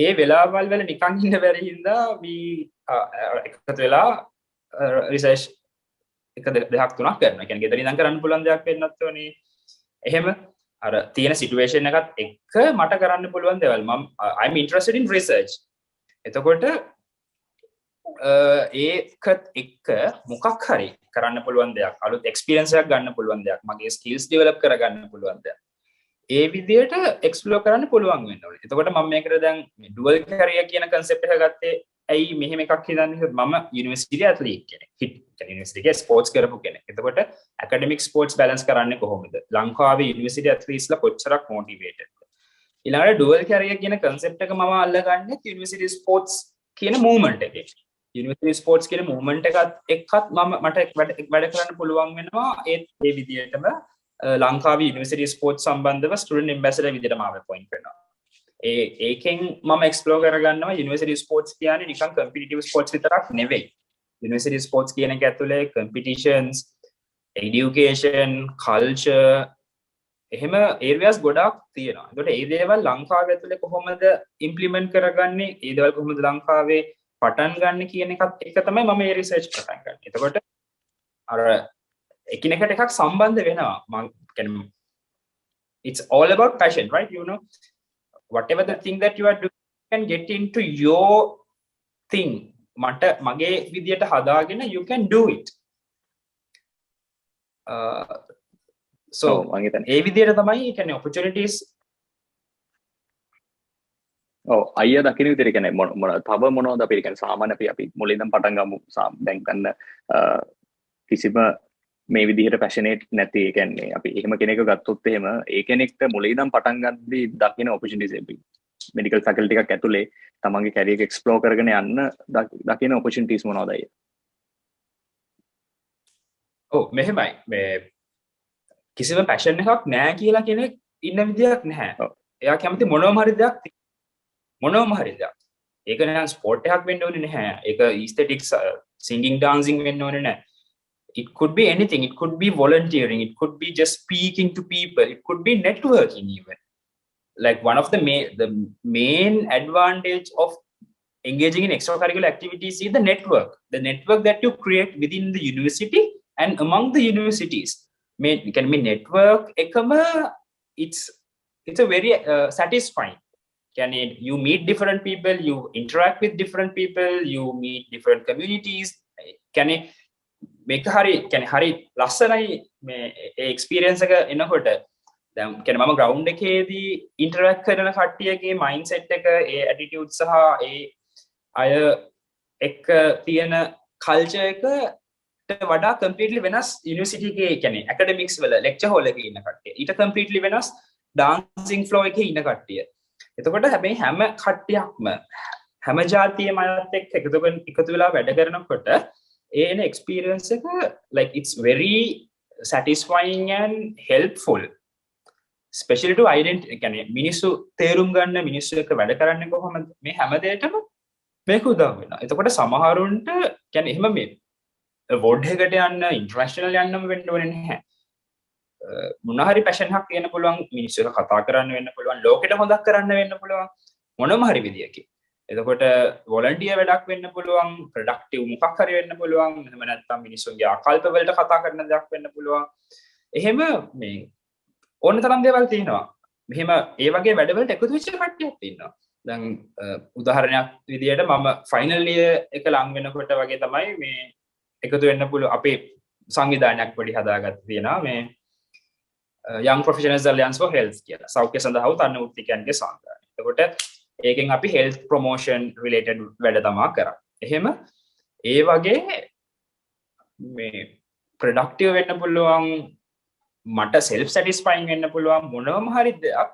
ඒ වෙලාවල් වල නිකන් ඉන්න බැරි හින්දා we එකතු වෙලා research එක දෙකක් තුනක් කරනවා. කියන්නේ ගෙදර ඉඳන් කරන්න පුළුවන් දෙයක් වෙන්නත් ඕනේ. එහෙම අර තියෙන සිටුේෂන් එකත් එක්ක මට කරන්න පුළුවන් දේවල් මම I'm interested in research. එතකොට ඒකත් එක්ක මොකක් හරි කරන්න පුළුවන් දෙයක්, අලුත් එක්ස්පීරියන්ස් එකක් ගන්න පුළුවන් දෙයක්, මගේ ස්කිල්ස් ඩෙවලොප් කරගන්න පුළුවන් දෙයක්. ඒ විදිහට එක්ස්ප්ලෝර් කරන්න පුළුවන් වෙන්න ඕනේ. එතකොට මම මේකට දැන් මේ ඩුවල් කැරියර් කියන concept එක ගත්තේ ඇයි මෙහෙම එකක් හිතන්නේ මම යුනිවර්සිටි ඇත්ලීට් කෙනෙක්. යුනිවර්සිටි එකේ ස්පෝර්ට්ස් කරපු කෙනෙක්. එතකොට ඇකඩමික් ස්පෝර්ට්ස් බැලන්ස් කරන්නේ කොහොමද? ලංකාවේ යුනිවර්සිටි ඇත්ලීට්ස්ලා කොච්චරක් මොටිවේටඩ්ද? ඊළඟට ඩුවල් කැරියර් කියන concept එක මම අල්ලගන්නේ යුනිවර්සිටි ස්පෝර්ට්ස් කියන මූවමන්ට් එකේ. යුනිවර්සිටි ස්පෝර්ට්ස් කියන මූවමන්ට් එකත් එක්කත් මට වැඩ කරන්න පුළුවන් වෙනවා ඒ විදිහටම ලංකාවේ යුනිවර්සිටි ස්පෝර්ට්ස් සම්බන්ධව ස්ටුඩන්ට් ඇම්බැසඩර් විදිහට මාව අපොයින්ට් කරනවා. ඒකෙන් මම එක්ස්ප්ලෝර් කරගන්නවා යුනිවර්සිටි ස්පෝර්ට්ස් කියන්නේ නිකන් කම්පිටිටිව් ස්පෝර්ට්ස් විතරක් නෙවෙයි. යුනිවර්සිටි ස්පෝර්ට්ස් කියන එක ඇතුලේ කම්පිටිෂන්ස්, එඩියුකේෂන්, කල්චර් එහෙම ඒරියාස් ගොඩක් තියෙනවා. ඒකට ඒ දේවල් ලංකාවේ ඇතුලේ කොහොමද ඉම්ප්ලිමන්ට් කරගන්නේ? ඒ දේවල් කොහොමද ලංකාවේ පටන් ගන්න කියන එකත් එක තමයි මම මේ රිසර්ච් පටන් ගන්න. එතකොට අර එකිනෙකට එකක් සම්බන්ධ වෙනවා. මම කියන්නේ it's all about passion, right? You know, whatever the thing that you are doing, you can get into your thing. මට මගේ විදියට හදාගෙන you can do it. So ඒ විදියට තමයි කියන්නේ opportunities. අයියා දකින්න විදිහට කියන්නේ මොන තව මොනවද අපි කියන්නේ සාමාන්‍ය අපි මුලින්දම පටන් ගමු දැන් ගන්න කිසිම මේ විදිහට පැෂනේට් නැති ඒ කියන්නේ අපි එහෙම කෙනෙක්ව ගත්තොත් එහෙම ඒ කෙනෙක්ට මුලින්දම පටන් ගන්නදී දකින්න ඔපචුනිටිස් අපි මෙඩිකල් ෆැකල්ටි එකක් ඇතුලේ තමන්ගේ කැරියර් එක එක්ස්ප්ලෝර් කරගෙන යන්න දකින්න ඔපචුනිටිස් මොනවද අයියා? මෙහෙමයි මේ කිසිම පැෂන් එකක් නැහැ කියලා කෙනෙක් ඉන්න විදියක් නැහැ. එයා කැමති මොනවම හරි දෙයක් ඒක නෑ ස්පෝර්ට් එකක් වෙන්න ඕනේ නැහැ. ඒක aesthetics singing dancing වෙන්න ඕනේ නැහැ. It could be anything. It could be volunteering. It could be just speaking to people. It could be networking even. Like one of the main advantage of engaging in extracurricular activities is the network that you create within the university and among the universities. Can be network ekama it's a very satisfying. You meet different people, you interact with different people, you meet different communities. මේක හරි ලස්සනයි මේ experience එක එනකොට. දැන් කියන්නේ මම ground එකේදී ඉන්ටරැක්ට් කරන කට්ටියගේ මයින්ඩ්සෙට් එක, ඒ ඇටිටියුඩ් සහ ඒ අය එක්ක තියෙන කල්චර් එකට වඩා කම්ප්ලීට්ලි වෙනස් යුනිවර්සිටි එකේ කියන්නේ ඇකඩමික්ස් වල ලෙක්චර් හෝල් එකේ ඉන්න කට්ටිය. ඊට කම්ප්ලීට්ලි වෙනස් ඩාන්සින් ෆ්ලෝ එකේ ඉන්න කට්ටිය. එතකොට හැබැයි හැම කට්ටියක්ම හැම ජාතියෙම අයත් එක්ක එකතු වෙලා වැඩ කරනකොට an experience like it's very satisfying and helpful, especially to identify කියන්නේ මිනිස්සු තේරුම් ගන්න, මිනිස්සු එක්ක වැඩ කරන්නේ කොහොමද මේ හැම දෙයකම මේක උදව් වෙනවා. එතකොට සමහරුන්ට කියන්නේ එහෙම මේ වෝඩ් එකකට යන්න ඉන්ටර්නැෂනල් යන්නම වෙන්න ඕනේ නැහැ. මොන හරි පැෂන් එකක් තියෙන්න පුළුවන්, මිනිස්සු එක්ක කතා කරන්න වෙන්න පුළුවන්, ලෝකෙට හොදක් කරන්න වෙන්න පුළුවන්. මොනම හරි විදියකින්. එතකොට වොලන්ටියර් වැඩක් වෙන්න පුළුවන්, ප්‍රොඩක්ටිව් මොකක් හරි වෙන්න පුළුවන්, එහෙම නැත්නම් මිනිස්සුන්ගේ ආකල්ප වලට කතා කරන දෙයක් වෙන්න පුළුවන්. එහෙම මේ ඕන තරම් දේවල් තියෙනවා. මෙහෙම ඒ වගේ වැඩවලට එකතු වෙච්ච කට්ටියක් ඉන්නවා. දැන් උදාහරණයක් විදියට මම ෆයිනල් ඉයර් එක ලඟ වෙනකොට වගේ තමයි මේ එකතු වෙන්න පුළුවන් අපේ සංවිධානයක් පොඩි හදාගත්ත තියෙනවා මේ young professionals alliance for health කියලා. සෞඛ්‍ය සඳහා වූ තරුණ වෘත්තිකයන්ගේ සංගමය. එතකොට ඒකෙන් අපි health promotion related වැඩ තමා කරා. එහෙම ඒ වගේ මේ productive වෙන්න පුළුවන්, මට self satisfying වෙන්න පුළුවන් මොනවම හරි දෙයක්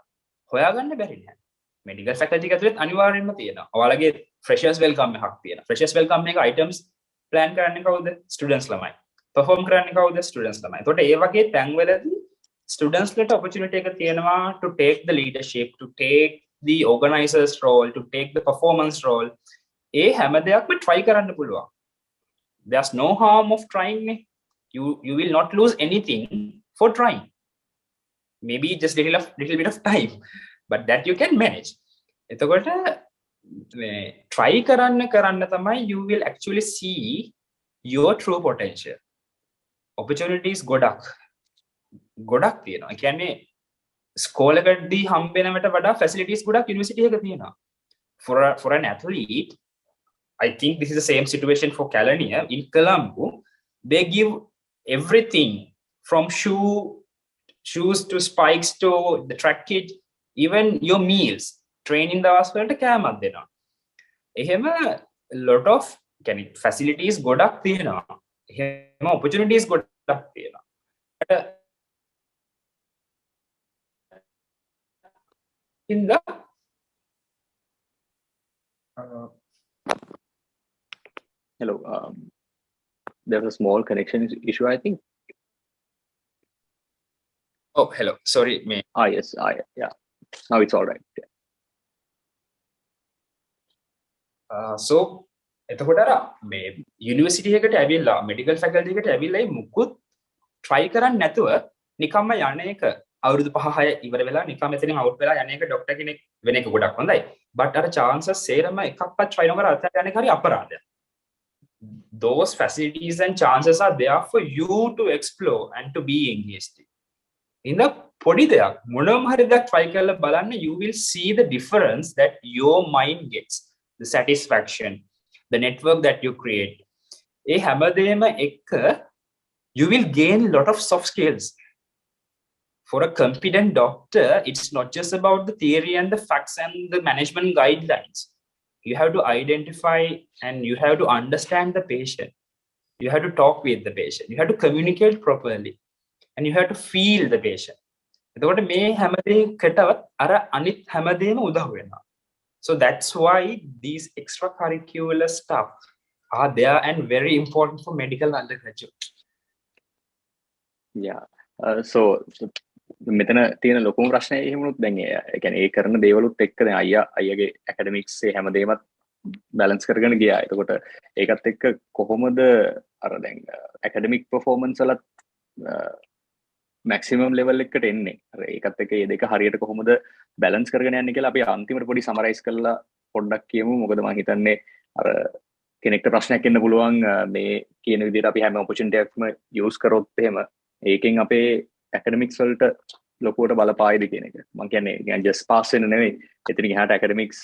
හොයාගන්න බැරි නෑ. medical faculty එක ඇතුළේ අනිවාර්යෙන්ම තියෙනවා. ඔයාලගේ freshers welcome එකක් තියෙනවා. freshers welcome එක items plan කරන්නේ කවුද? students ළමයි. perform කරන්නේ කවුද? students ළමයි. එතකොට ඒ වගේ තැන්වලදී students ලට opportunity එක තියෙනවා to take the leadership, to take the organizers role, to take the performance role. ඒ හැම දෙයක්ම try කරන්න පුළුවන්. There's no harm of trying. You will not lose anything for trying. Maybe just little bit of time, but that you can manage. එතකොට try කරන්න තමයි you will actually see your true potential. Opportunities ගොඩක් තියෙනවා. ඒ කියන්නේ ස්කෝලකදී හම්බෙනවට වඩා facilities ගොඩක් university එකක තියෙනවා. For an athlete, I think this is the same situation for Calania in Colombo. They give everything from shoes to spikes to the track kit, even your meals, training දවස් වලට කෑමක් දෙනවා. එහෙම lot of facilities ගොඩක් තියෙනවා. එහෙම opportunities ගොඩක් තියෙනවා. In the hello, there was a small connection issue, I think. Oh, hello. Sorry, me. Yes. Yeah. Now it's all right. Yeah. So එතකොට අර මේ යුනිවර්සිටි එකට ඇවිල්ලා මෙඩිකල් ෆැකල්ටි එකට ඇවිල්ලා මුකුත් try කරන්නේ නැතුව නිකම්ම යන එක අවුරුදු 5-6 ඉවර වෙලා නිකම් එතනින් අවුට් වෙලා යන එක ડોක්ටර් කෙනෙක් වෙන එක ගොඩක් හොඳයි. but අර chances සේරම එකක්වත් try නොකර අතට යන එක හරි අපරාධයක්. Those facilities and chances are there for you to explore and to be engaged in the පොඩි දෙයක් මොනම හරි දෙයක් try කරලා බලන්න, you will see the difference that your mind gets, the satisfaction, the network that you create. ඒ හැමදේම එක්ක you will gain a lot of soft skills. For a competent doctor, it's not just about the theory and the facts and the management guidelines. You have to identify and you have to understand the patient. You have to talk with the patient. You have to communicate properly. And you have to feel the patient. එතකොට මේ හැමදේකටවත් අර අනිත් හැමදේම උදව් වෙනවා. So that's why these extracurricular stuff are there and very important for medical undergraduate. Yeah. So මෙතන තියෙන ලොකුම ප්‍රශ්නේ එහෙමනොත් දැන් ඒ කියන්නේ ඒ කරන දේවලුත් එක්ක දැන් අයියාගේ ඇකඩමික්ස් ඒ හැමදේමත් බැලන්ස් කරගෙන ගියා. එතකොට ඒකත් එක්ක කොහොමද අර දැන් ඇකඩමික් පර්ෆෝමන්ස් වලත් මැක්සිමම් ලෙවල් එකකට එන්නේ? අර ඒකත් එක්ක මේ දෙක හරියට කොහොමද බැලන්ස් කරගෙන යන්නේ කියලා අපි අන්තිමට පොඩි සමරයිස් කරලා පොඩ්ඩක් කියමු. මොකද මම හිතන්නේ අර කෙනෙක්ට ප්‍රශ්නයක් එන්න පුළුවන් මේ කියන විදිහට අපි හැම ඔපචුනිටි එකක්ම යූස් කරොත් එහෙම ඒකෙන් අපේ ඇකඩමික්ස් වලට ලොකුවට බලපායිද කියන එක. මම කියන්නේ නිකන් ජස්ට් පාස් වෙන්න නෙවෙයි. එතනින් එහාට ඇකඩමික්ස්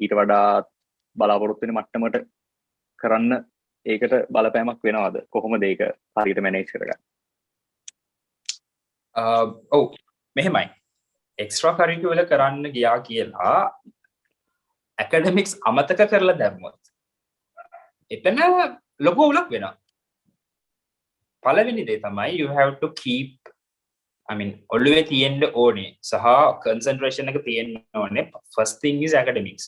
ඊට වඩා බලාපොරොත්තු වෙන මට්ටමට කරන්න ඒකට බලපෑමක් වෙනවද? කොහොමද ඒක හරියට මැනේජ් කරගන්නේ? මෙහෙමයි. එක්ස්ට්‍රා කරිකියුලර් කරන්න ගියා කියලා ඇකඩමික්ස් අමතක කරලා දැම්මොත් එතන ලොකු උලක් වෙනවා. පළවෙනි දේ තමයි you have to keep, I mean ඔළුවේ තියෙන්න ඕනේ සහ concentration එක තියෙන්න ඕනේ. first thing is academics.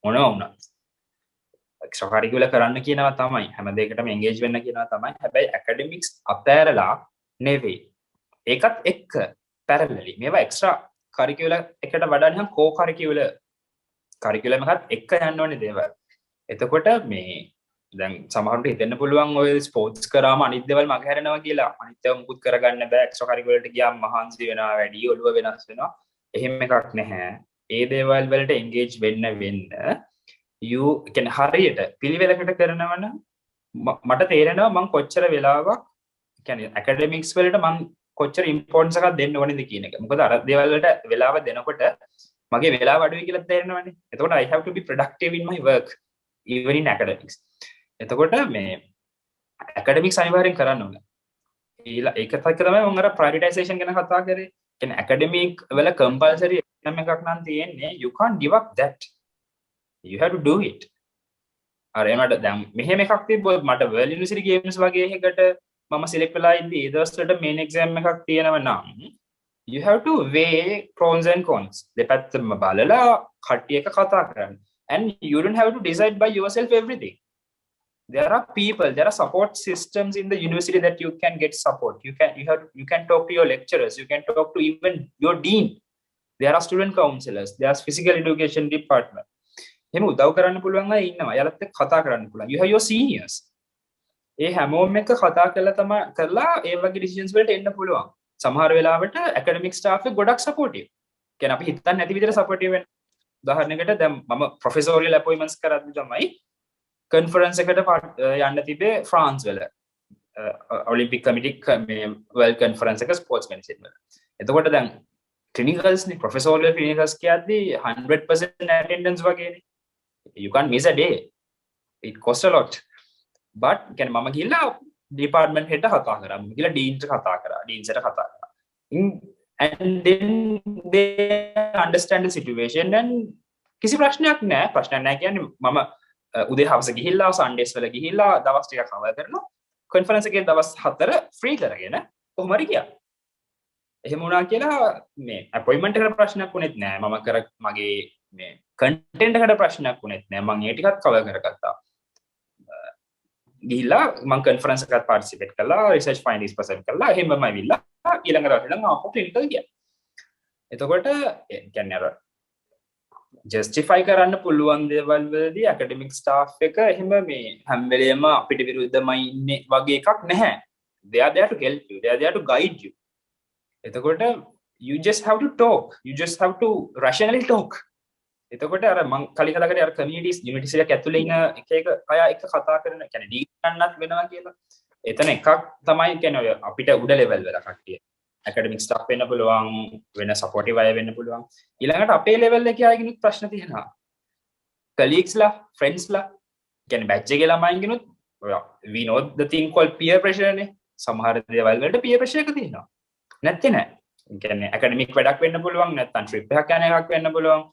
මොනවා වුණත් එක්ස්ට්‍රා කරිකියුලර් කරන්න කියනවා තමයි, හැම දෙයකටම engage වෙන්න කියනවා තමයි. හැබැයි academics අතෑරලා නෙවෙයි. ඒකත් එක්ක parallelly මේවා එක්ස්ට්‍රා කරිකියුලර් එකට වඩා නිකන් කෝ කරිකියුලර් එකත් එක්ක යන්න ඕනේ දේවල්. එතකොට මේ දැන් සමහරවිට හිතෙන්න පුළුවන් ඔය ස්පෝර්ට්ස් කරාම අනිත් දේවල් මගහැරෙනවා කියලා. අනිත් ඒවා මුකුත් කරගන්න බෑ. එක්ස්ට්‍රා කරිකියුලර්ට ගියාම මහන්සි වෙනවා, වැඩි ඔළුව වෙනස් වෙනවා. එහෙම එකක් නැහැ. ඒ දේවල් වලට engage වෙන්න you can හරියට පිළිවෙලකට කරනවා නම් මට තේරෙනවා මම කොච්චර වෙලාවක් කියන්නේ academics වලට මම කොච්චර importance එකක් දෙන්න ඕනේද කියන එක. මොකද අර දේවල් වලට වෙලාව දෙනකොට මගේ වෙලාව අඩුයි කියලා තේරෙනවනේ. එතකොට I have to be productive in my work even in academics. එතකොට මේ academics අනිවාර්යෙන් කරන්න ඕනේ. ඒකත් එක්ක තමයි මම අර prioritization ගැන කතා කරේ. කියන්නේ academic වල compulsory exam එකක් නම් තියෙන්නේ, you can't give up that. You have to do it. අර එනට දැන් මෙහෙම එකක් තිබ්බොත් මට World University Games වගේ එකකට මම select වෙලා ඉද්දි ඒ දවස්වලට main exam එකක් තියෙනවා නම් you have to weigh pros and cons. දෙපැත්තම බලලා කට්ටිය එක කතා කරන්න. And you don't have to decide by yourself everything. There are people, there are support systems in the university that you can get support. You can talk to your lecturers, you can talk to even your dean. There are student counselors, there are physical education department. එහෙම උදව් කරන්න පුළුවන් අය ඉන්නවා. එයාලත් එක්ක කතා කරන්න පුළුවන්. You have your seniors. ඒ හැමෝම එක්ක කතා කරලා ඒ වගේ decisions වලට එන්න පුළුවන්. සමහර වෙලාවට academic staff එක ගොඩක් supportive. කියන්නේ අපි හිතන්නේ නැති විදිහට supportive වෙන. උදාහරණයකට දැන් මම professorial appointments කරද්දි තමයි conference එකට යන්න තිබේ France වල. Olympic committee මේ world conference එක sports medicine වල. එතකොට දැන් clinicals නේ professorial clinicals කියද්දි 100% attendance වගේනේ. You can't miss a day. It costs a lot. But කියන්නේ මම ගිහලා department head කතා කරා. මම ගිහලා deans කතා කරා. deans එකට කතා කරා. And then they understand the situation and කිසි ප්‍රශ්නයක් නැහැ කියන්නේ මම උදේ හවස ගිහිල්ලා Sundays වල ගිහිල්ලා දවස් ටිකක් කවර් කරනවා. conference එකේ දවස් 4 free කරගෙන කොහොම හරි ගියා. එහෙම වුණා කියලා මේ appointment එකට ප්‍රශ්නයක් වුණෙත් නෑ. මම මගේ මේ content එකට ප්‍රශ්නයක් වුණෙත් නෑ. මම ඒ ටිකත් කවර් කරගත්තා. ගිහිල්ලා මම conference එකකට participate කළා, research findings present කළා. එහෙමම ඇවිල්ලා ඊළඟ දවසේ නම් ආපහු clinical ගියා. එතකොට කියන්නේ අර justify කරන්න පුළුවන් දේවල් වලදී academic staff එක එහෙම මේ හැම වෙලේම අපිට විරුද්ධමයි ඉන්නේ වගේ එකක් නැහැ. They are there to help you. They are there to guide you. එතකොට you just have to talk. You just have to rationally talk. එතකොට අර මම කලින් කතා කරේ අර communities university එක ඇතුලේ ඉන්න එක අය එක කතා කරන කියන්නේ ඩීල් ගන්නත් වෙනවා කියලා. එතන එකක් තමයි කියන්නේ අපිට උඩ level වල කට්ටිය. academic staff වෙන්න පුළුවන්, වෙන supportive අය වෙන්න පුළුවන්. ඊළඟට අපේ level එකේ අයගෙනුත් ප්‍රශ්න තියෙනවා. colleagues ලා, friends ලා, කියන්නේ batch එකේ ළමයින්ගෙනුත් we know the thing called peer pressure නේ. සමහර දේවල් වලට peer pressure එක තියෙනවා. නැත්තේ නෑ. කියන්නේ academic වැඩක් වෙන්න පුළුවන්, නැත්නම් trip එකක් යන එකක් වෙන්න පුළුවන්.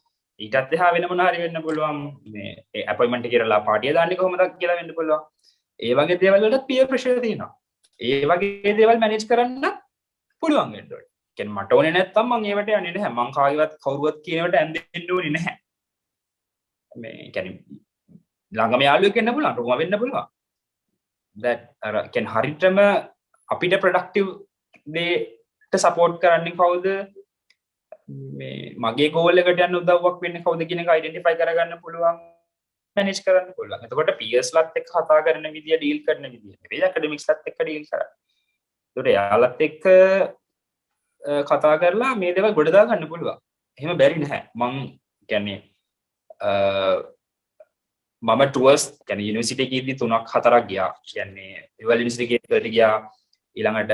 ඊටත් එහා වෙන මොනවා හරි වෙන්න පුළුවන්. මේ appointment එක කරලා party දාන්නේ කොහොමද කියලා වෙන්න පුළුවන්. ඒ වගේ දේවල් වලට peer pressure තියෙනවා. ඒ වගේ දේවල් manage කරන්න පුළුවන් වෙන්න ඕනේ. කියන්නේ මට ඕනේ නැත්තම් මම ඒවට යන්නේ නැහැ. මං කාගේවත් කවුරුවත් කියනවට ඇඳෙන්න ඕනේ නැහැ. මේ කියන්නේ ළඟම යාළුවෙක් වෙන්න පුළුවන්, රුම වෙන්න පුළුවන්. that අර කියන්නේ හරියටම අපිට productive දෙයට support කරන්නේ කවුද? මේ මගේ goal එකට යන්න උදව්වක් වෙන්නේ කවුද කියන එක identify කරගන්න පුළුවන්, manage කරන්න පුළුවන්. එතකොට peers ලත් එක්ක කතා කරන විදිය, deal කරන විදිය නෙවෙයි academics ලත් එක්ක deal කරන්නේ. ඒකට යාළුවත් එක්ක කතා කරලා මේ දේවල් ගොඩ දා ගන්න පුළුවන්. එහෙම බැරි නැහැ. මම කියන්නේ මම tours කියන්නේ යුනිවර්සිටි එකේදී 3-4ක් ගියා. කියන්නේ World University එකේදී ගියා. ඊළඟට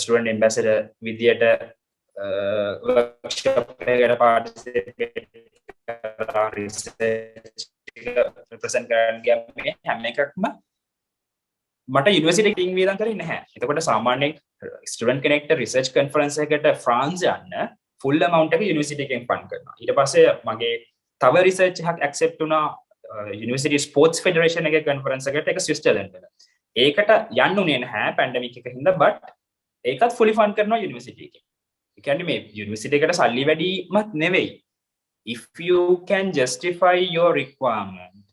student ambassador විදියට workshop එකකට participate කරලා research represent කරන්න ගියා. මේ හැම එකක්ම මට යුනිවර්සිටි එකකින් වේදන් කරේ නැහැ. එතකොට සාමාන්‍යයෙන් ස්ටුඩන්ට් කෙනෙක්ට රිසර්ච් කන්ෆරන්ස් එකකට ෆ්‍රාන්ස් යන්න ෆුල් amount එක යුනිවර්සිටි එකෙන් ෆන්ඩ් කරනවා. ඊට පස්සේ මගේ තව රිසර්ච් එකක් ඇක්සෙප්ට් වුණා යුනිවර්සිටි ස්පෝර්ට්ස් ෆෙඩරේෂන් එකේ කන්ෆරන්ස් එකකට ඒක ස්විට්සර්ලන්ඩ් වල. ඒකට යන්න උනේ නැහැ පැන්ඩමික් එක හින්දා බට් ඒකත් ෆුලි ෆන්ඩ් කරනවා යුනිවර්සිටි එකෙන්. ඒ කියන්නේ මේ යුනිවර්සිටි එකට සල්ලි වැඩිමත් නෙවෙයි. If you can justify your requirement,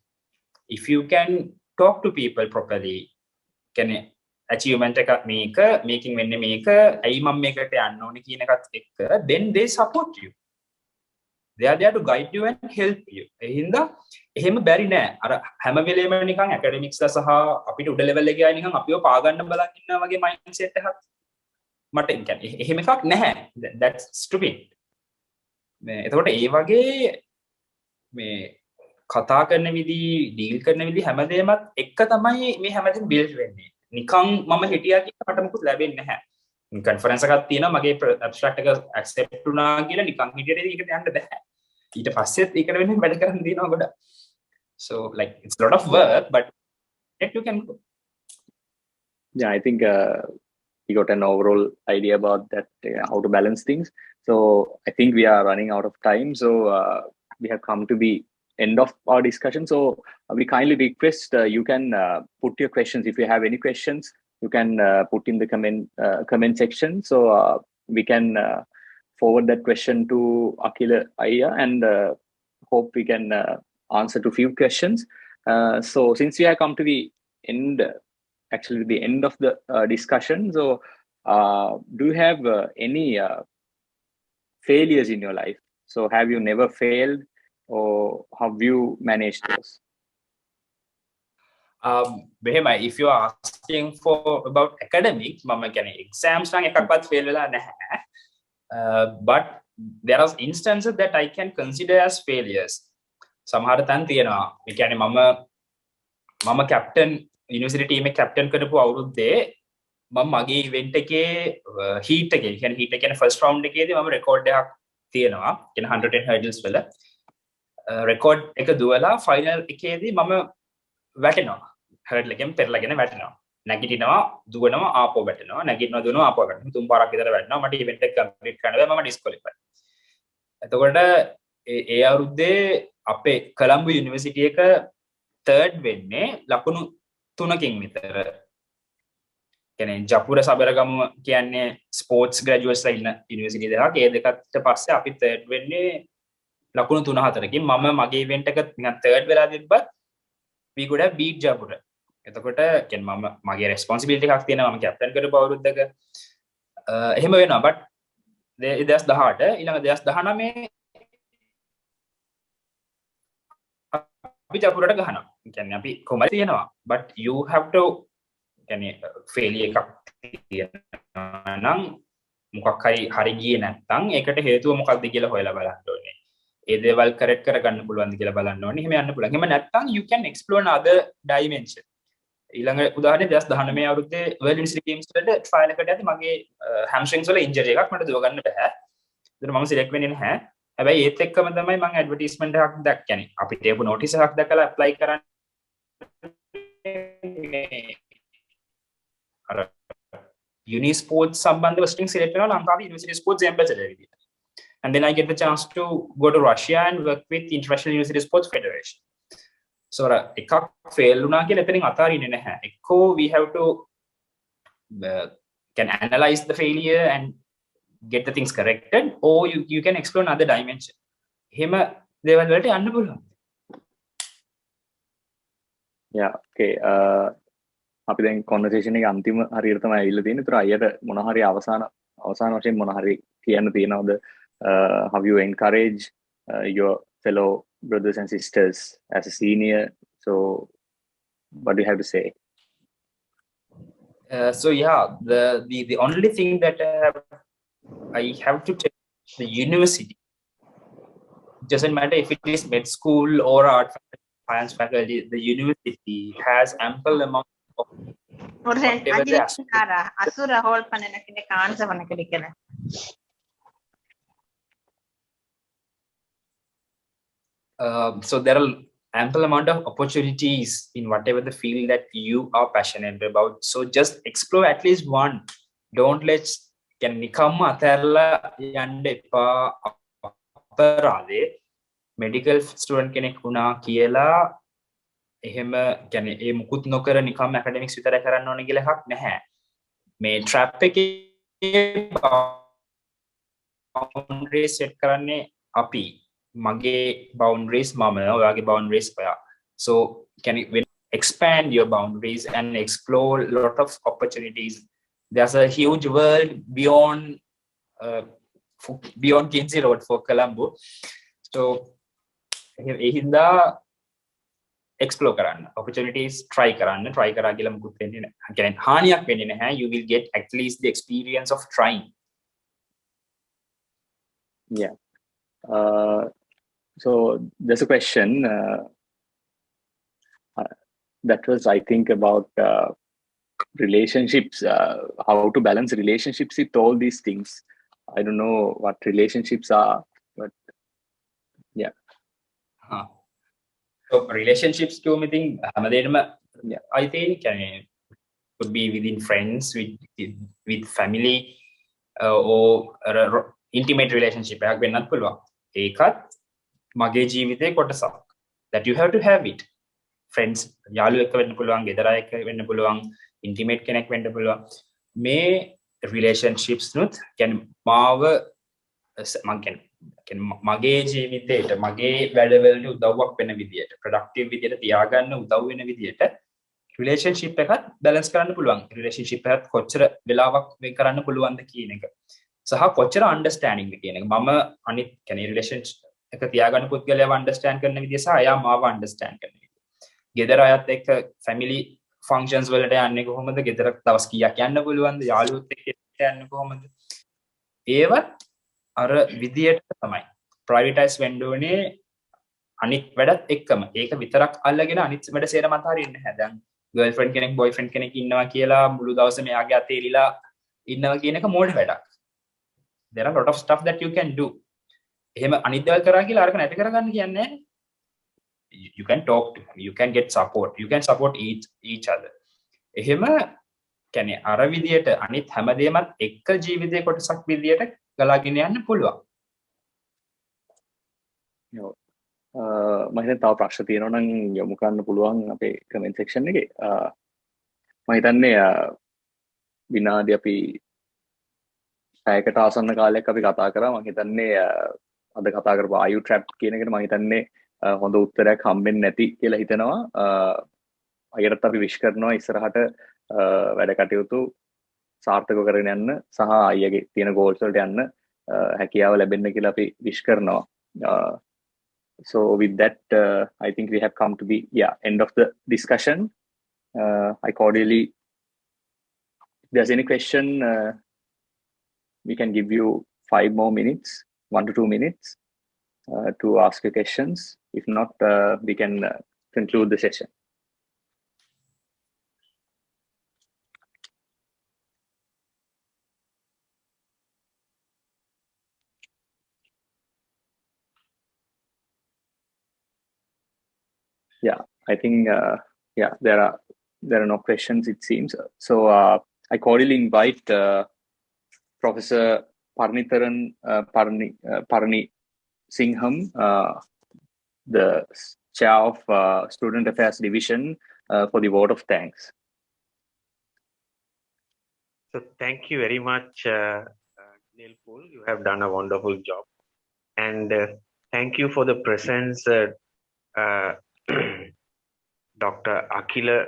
if you can talk to people properly, කියන්නේ achievement එකක් මේක, making වෙන්නේ මේක, ඇයි මම මේකට යන්න ඕනේ කියන එකත් එක්ක then they support you. They are there to guide you and help you. ඒ හින්දා එහෙම බැරි නෑ. අර හැම වෙලේම නිකන් academics ලා සහ අපිට උඩ level එකේ අය නිකන් අපිව පාගන්න බලන් ඉන්නවා වගේ mindset එකක් මට කියන්නේ එහෙම එකක් නැහැ. That's stupid. මේ එතකොට ඒ වගේ මේ කතා කරන විදි ඩීල් කරන විදි හැමදේමත් එක්ක තමයි මේ හැමදේම බිල්ඩ් වෙන්නේ. නිකන් මම හිටියා කියලා මට මොකුත් ලැබෙන්නේ නැහැ. කන්ෆරන්ස් එකක් තියෙනවා මගේ ඇබ්ස්ට්‍රැක්ට් එක ඇක්සෙප්ට් වුණා කියලා නිකන් හිටියට ඒකට යන්න බෑ. ඊට පස්සෙත් ඒකට වෙන්නේ වැඩ කරන්න දිනවා ගොඩක්. So like it's a lot of work but yet you can go. Yeah, I think we got an overall idea about that, how to balance things. So I think we are running out of time. So we have come to the end of our discussion. So we kindly request you can put your questions. If you have any questions, you can put in the comment section. So we can forward that question to Akhila Aya and hope we can answer to few questions. So since we have come to the end, actually the end of the discussion, so do you have any failures in your life? So have you never failed, or have you managed those? Behema, if you are asking for about academics, mama කියන්නේ exams නම් එකක්වත් fail වෙලා නැහැ. But there are instances that I can consider as failures. සමහර තැන් තියෙනවා. ඒ කියන්නේ මම captain university team එක captain කරපු අවුරුද්දේ මම මගේ event එකේ heat එකේ කියන්නේ heat එක කියන්නේ first round එකේදී මම record එකක් තියෙනවා. කියන්නේ 110 hurdles වල record එක දුවලා final එකේදී මම වැටෙනවා. hurdle එකෙන් පෙරලාගෙන වැටෙනවා. නැගිටිනවා දුවනවා ආපහු වැටෙනවා. නැගිටිනවා දුවනවා ආපහු වැටෙනවා. තුන් පාරක් විතර වැටෙනවා. මට event එක complete කරන්න බෑ මම disqualify. එතකොට ඒ අවුරුද්දේ අපේ කොළඹ යුනිවර්සිටි එක third වෙන්නේ ලකුණු 3කින් විතර. කියන්නේ ජපුර සබරගම කියන්නේ ස්පෝර්ට්ස් ග්‍රැජුවේට්ස්ලා ඉන්න යුනිවර්සිටි දෙකක්. ඒ දෙකට පස්සේ අපි third වෙන්නේ ලකුණු 3-4කින්. මම මගේ event එක නිකන් third වෙලා තිබ්බත් we could have beat Japura. එතකොට කියන්නේ මම මගේ responsibility එකක් තියෙනවා. මම captain කරපු අවුරුද්දක එහෙම වෙනවා. but 2018 ඊළඟ 2019 අපි ජපුරට ගහනවා. කියන්නේ අපි කොහමද තියෙනවා. but you have to කියන්නේ failure එකක් තියෙනවා නම් මොකක් හරි ගියේ නැත්නම් ඒකට හේතුව මොකක්ද කියලා හොයලා බලන්න ඕනේ. ඒ දේවල් correct කරගන්න පුළුවන්ද කියලා බලන්න ඕනේ. එහෙම යන්න පුළුවන්. එහෙම නැත්නම් you can explore another dimension. ඊළඟ උදාහරණයක් 2019 අවුරුද්දේ World University Games වලට ට්‍රයල් එකට යද්දි මගේ hamstrings වල injury එකක් මට දුව ගන්න බෑ. ඒතර මම select වෙන්නේ නැහැ. හැබැයි ඒත් එක්කම තමයි මම ඇඩ්වර්ටයිස්මන්ට් එකක් දැක්කනේ. අපිට ඒපු notice එකක් දැකලා apply කරන්න අර uni sports සම්බන්ධව string select කරනවා ලංකාවේ university sports ambassador විදියට. And then I get the chance to go to Russia and work with International University Sports Federation. So එකක් fail වුණා කියලා එතනින් අතාරින්නේ නැහැ. එක්කෝ we have to can analyze the failure and get the things corrected, or you can explore another dimension. එහෙම දේවල් වලට යන්න පුළුවන්. Yeah, okay. අපි දැන් conversation එකේ අන්තිම හරියට තමයි ඇවිල්ලා තියෙන්නේ. ඒතර අයියට මොන හරි අවසාන වශයෙන් මොන හරි කියන්න තියෙනවද? Have you encourage your fellow brothers and sisters as a senior? So what do you have to say? So yeah, the only thing that I have to tell the university, doesn't matter if it is med school or art science faculty, the university has ample amount of so there are ample amount of opportunities in whatever the field that you are passionate about. So just explore at least one. Don't let නිකම්ම අතහැරලා යන්න එපා. අපරාධේ medical student කෙනෙක් වුණා කියලා එහෙම කියන්නේ ඒ මුකුත් නොකර නිකම් academics විතරයි කරන්න ඕනේ කියලා එකක් නැහැ. මේ trap එකේ boundaries set කරන්නේ අපි. මගේ boundaries මම, ඔයාගේ boundaries ඔයා. So can you expand your boundaries and explore a lot of opportunities. There's a huge world beyond Kinsey Road for Colombo. So එහින්දා explore කරන්න. Opportunities try කරන්න. Try කරා කියලා මුකුත් වෙන්නේ නැහැ. කියන්නේ හානියක් වෙන්නේ නැහැ. You will get at least the experience of trying. Yeah. So there's a question that was, I think, about relationships, how to balance relationships with all these things. I don't know what relationships are, but yeah. So relationships to me think Yeah. I think could be within friends, with family, or intimate relationship. මගේ ජීවිතේ කොටසක් that you have to have it. Friends යාළුවෙක් එක්ක වෙන්න පුළුවන්, ගෙදර අය එක්ක වෙන්න පුළුවන්, intimate කෙනෙක් වෙන්න පුළුවන්. මේ relationships නුත් කියන්නේ මාව මගේ ජීවිතේට මගේ වැඩවලට උදව්වක් වෙන විදියට, productive විදියට තියාගන්න උදව් වෙන විදියට relationship එකත් balance කරන්න පුළුවන්. relationship එකත් කොච්චර වෙලාවක් මේ කරන්න පුළුවන්ද කියන එක. සහ කොච්චර understanding ද කියන එක. මම අනිත් කියන්නේ relationship එක තියාගන්න පුද්ගලයාව understand කරන විදිය සහ එයා මාව understand කරන විදිය. ගෙදර අයත් එක්ක family functions වලට යන්නේ කොහොමද? ගෙදර දවස් කීයක් යන්න පුළුවන්ද? යාළුවොත් එක්ක යන්න කොහොමද? ඒවත් අර විදියට තමයි prioritize වෙන්න ඕනේ අනිත් වැඩත් එක්කම. ඒක විතරක් අල්ලගෙන අනිත් වැඩ සේරම අතහරින්න නැහැ. දැන් girlfriend කෙනෙක් boyfriend කෙනෙක් ඉන්නවා කියලා මුළු දවසම එයාගේ අතේ එලිලා ඉන්නවා කියන එක මෝඩ වැඩක්. There are a lot of stuff that you can do. එහෙම අනිත් දේවල් කරා කියලා අරක නැති කරගන්න කියන්නේ නැහැ. You can talk to him, you can get support, you can support each other. එහෙම කියන්නේ අර විදියට අනිත් හැමදේමත් එක්ක ජීවිතේ කොටසක් විදියට ගලාගෙන යන්න පුළුවන්. මම හිතන්නේ තව ප්‍රශ්න තියෙනවා නම් යොමු කරන්න පුළුවන් අපේ comment section එකේ. මම හිතන්නේ විනාඩි අපි 6කට ආසන්න කාලයක් අපි කතා කරා. මම හිතන්නේ අද කතා කරපු ආයු ට්‍රැප් කියන එකට මම හිතන්නේ හොඳ උත්තරයක් හම්බෙන්නේ නැති කියලා හිතනවා. අයරත් අපි විශ් කරනවා ඉස්සරහට වැඩ කටයුතු සාර්ථකව කරගෙන යන්න සහ අයියගේ තියෙන goals වලට යන්න හැකියාව ලැබෙන්න කියලා අපි විශ් කරනවා. So with that, I think we have come to the end of the discussion. I cordially, if there's any question, we can give you 5 more minutes, 1 to 2 minutes to ask your questions. If not, we can conclude the session. Yeah, I think there are no questions, it seems. So I cordially invite Professor Parni Singham, the chair of Student Affairs Division, for the vote of thanks. So thank you very much, Nilpool. You have done a wonderful job, and thank you for the presence, Dr. Akhila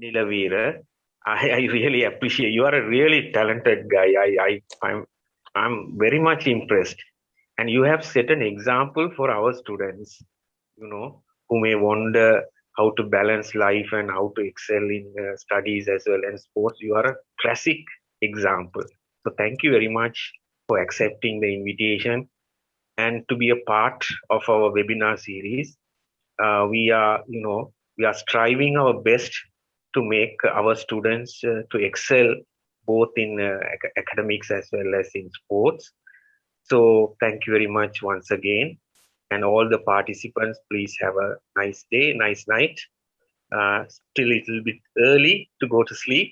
Nilaweera. I really appreciate. You are a really talented guy. I'm very much impressed, and you have set an example for our students, who may wonder how to balance life and how to excel in studies as well as sports. You are a classic example. So thank you very much for accepting the invitation and to be a part of our webinar series. We are striving our best to make our students to excel both in academics as well as in sports. So thank you very much once again. And all the participants, please have a nice day, nice night. Still a little bit early to go to sleep.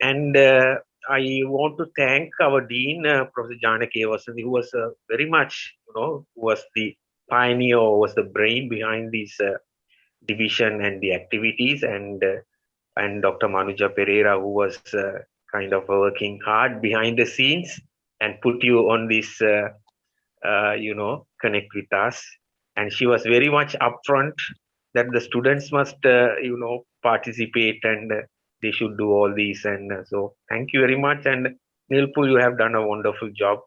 And I want to thank our Dean, Professor Janaki Vasanthi, who was very much, who was the pioneer, was the brain behind this division and the activities, and Dr. Manuja Pereira, who was kind of working hard behind the scenes and put you on this, connect with us. And she was very much upfront that the students must, participate and they should do all these. And so thank you very much. And Nilpool, you have done a wonderful job.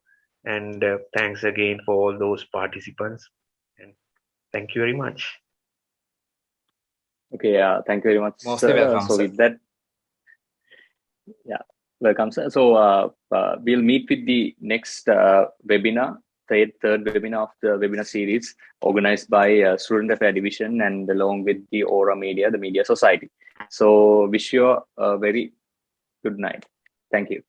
And thanks again for all those participants. And thank you very much. Okay, thank you very much. Mostly welcome, so sir. with that, Welcome, sir. So we'll meet with the next webinar, third webinar of the webinar series organized by Student Affair Division and along with the Aura Media, the Media Society. So wish you a very good night. Thank you.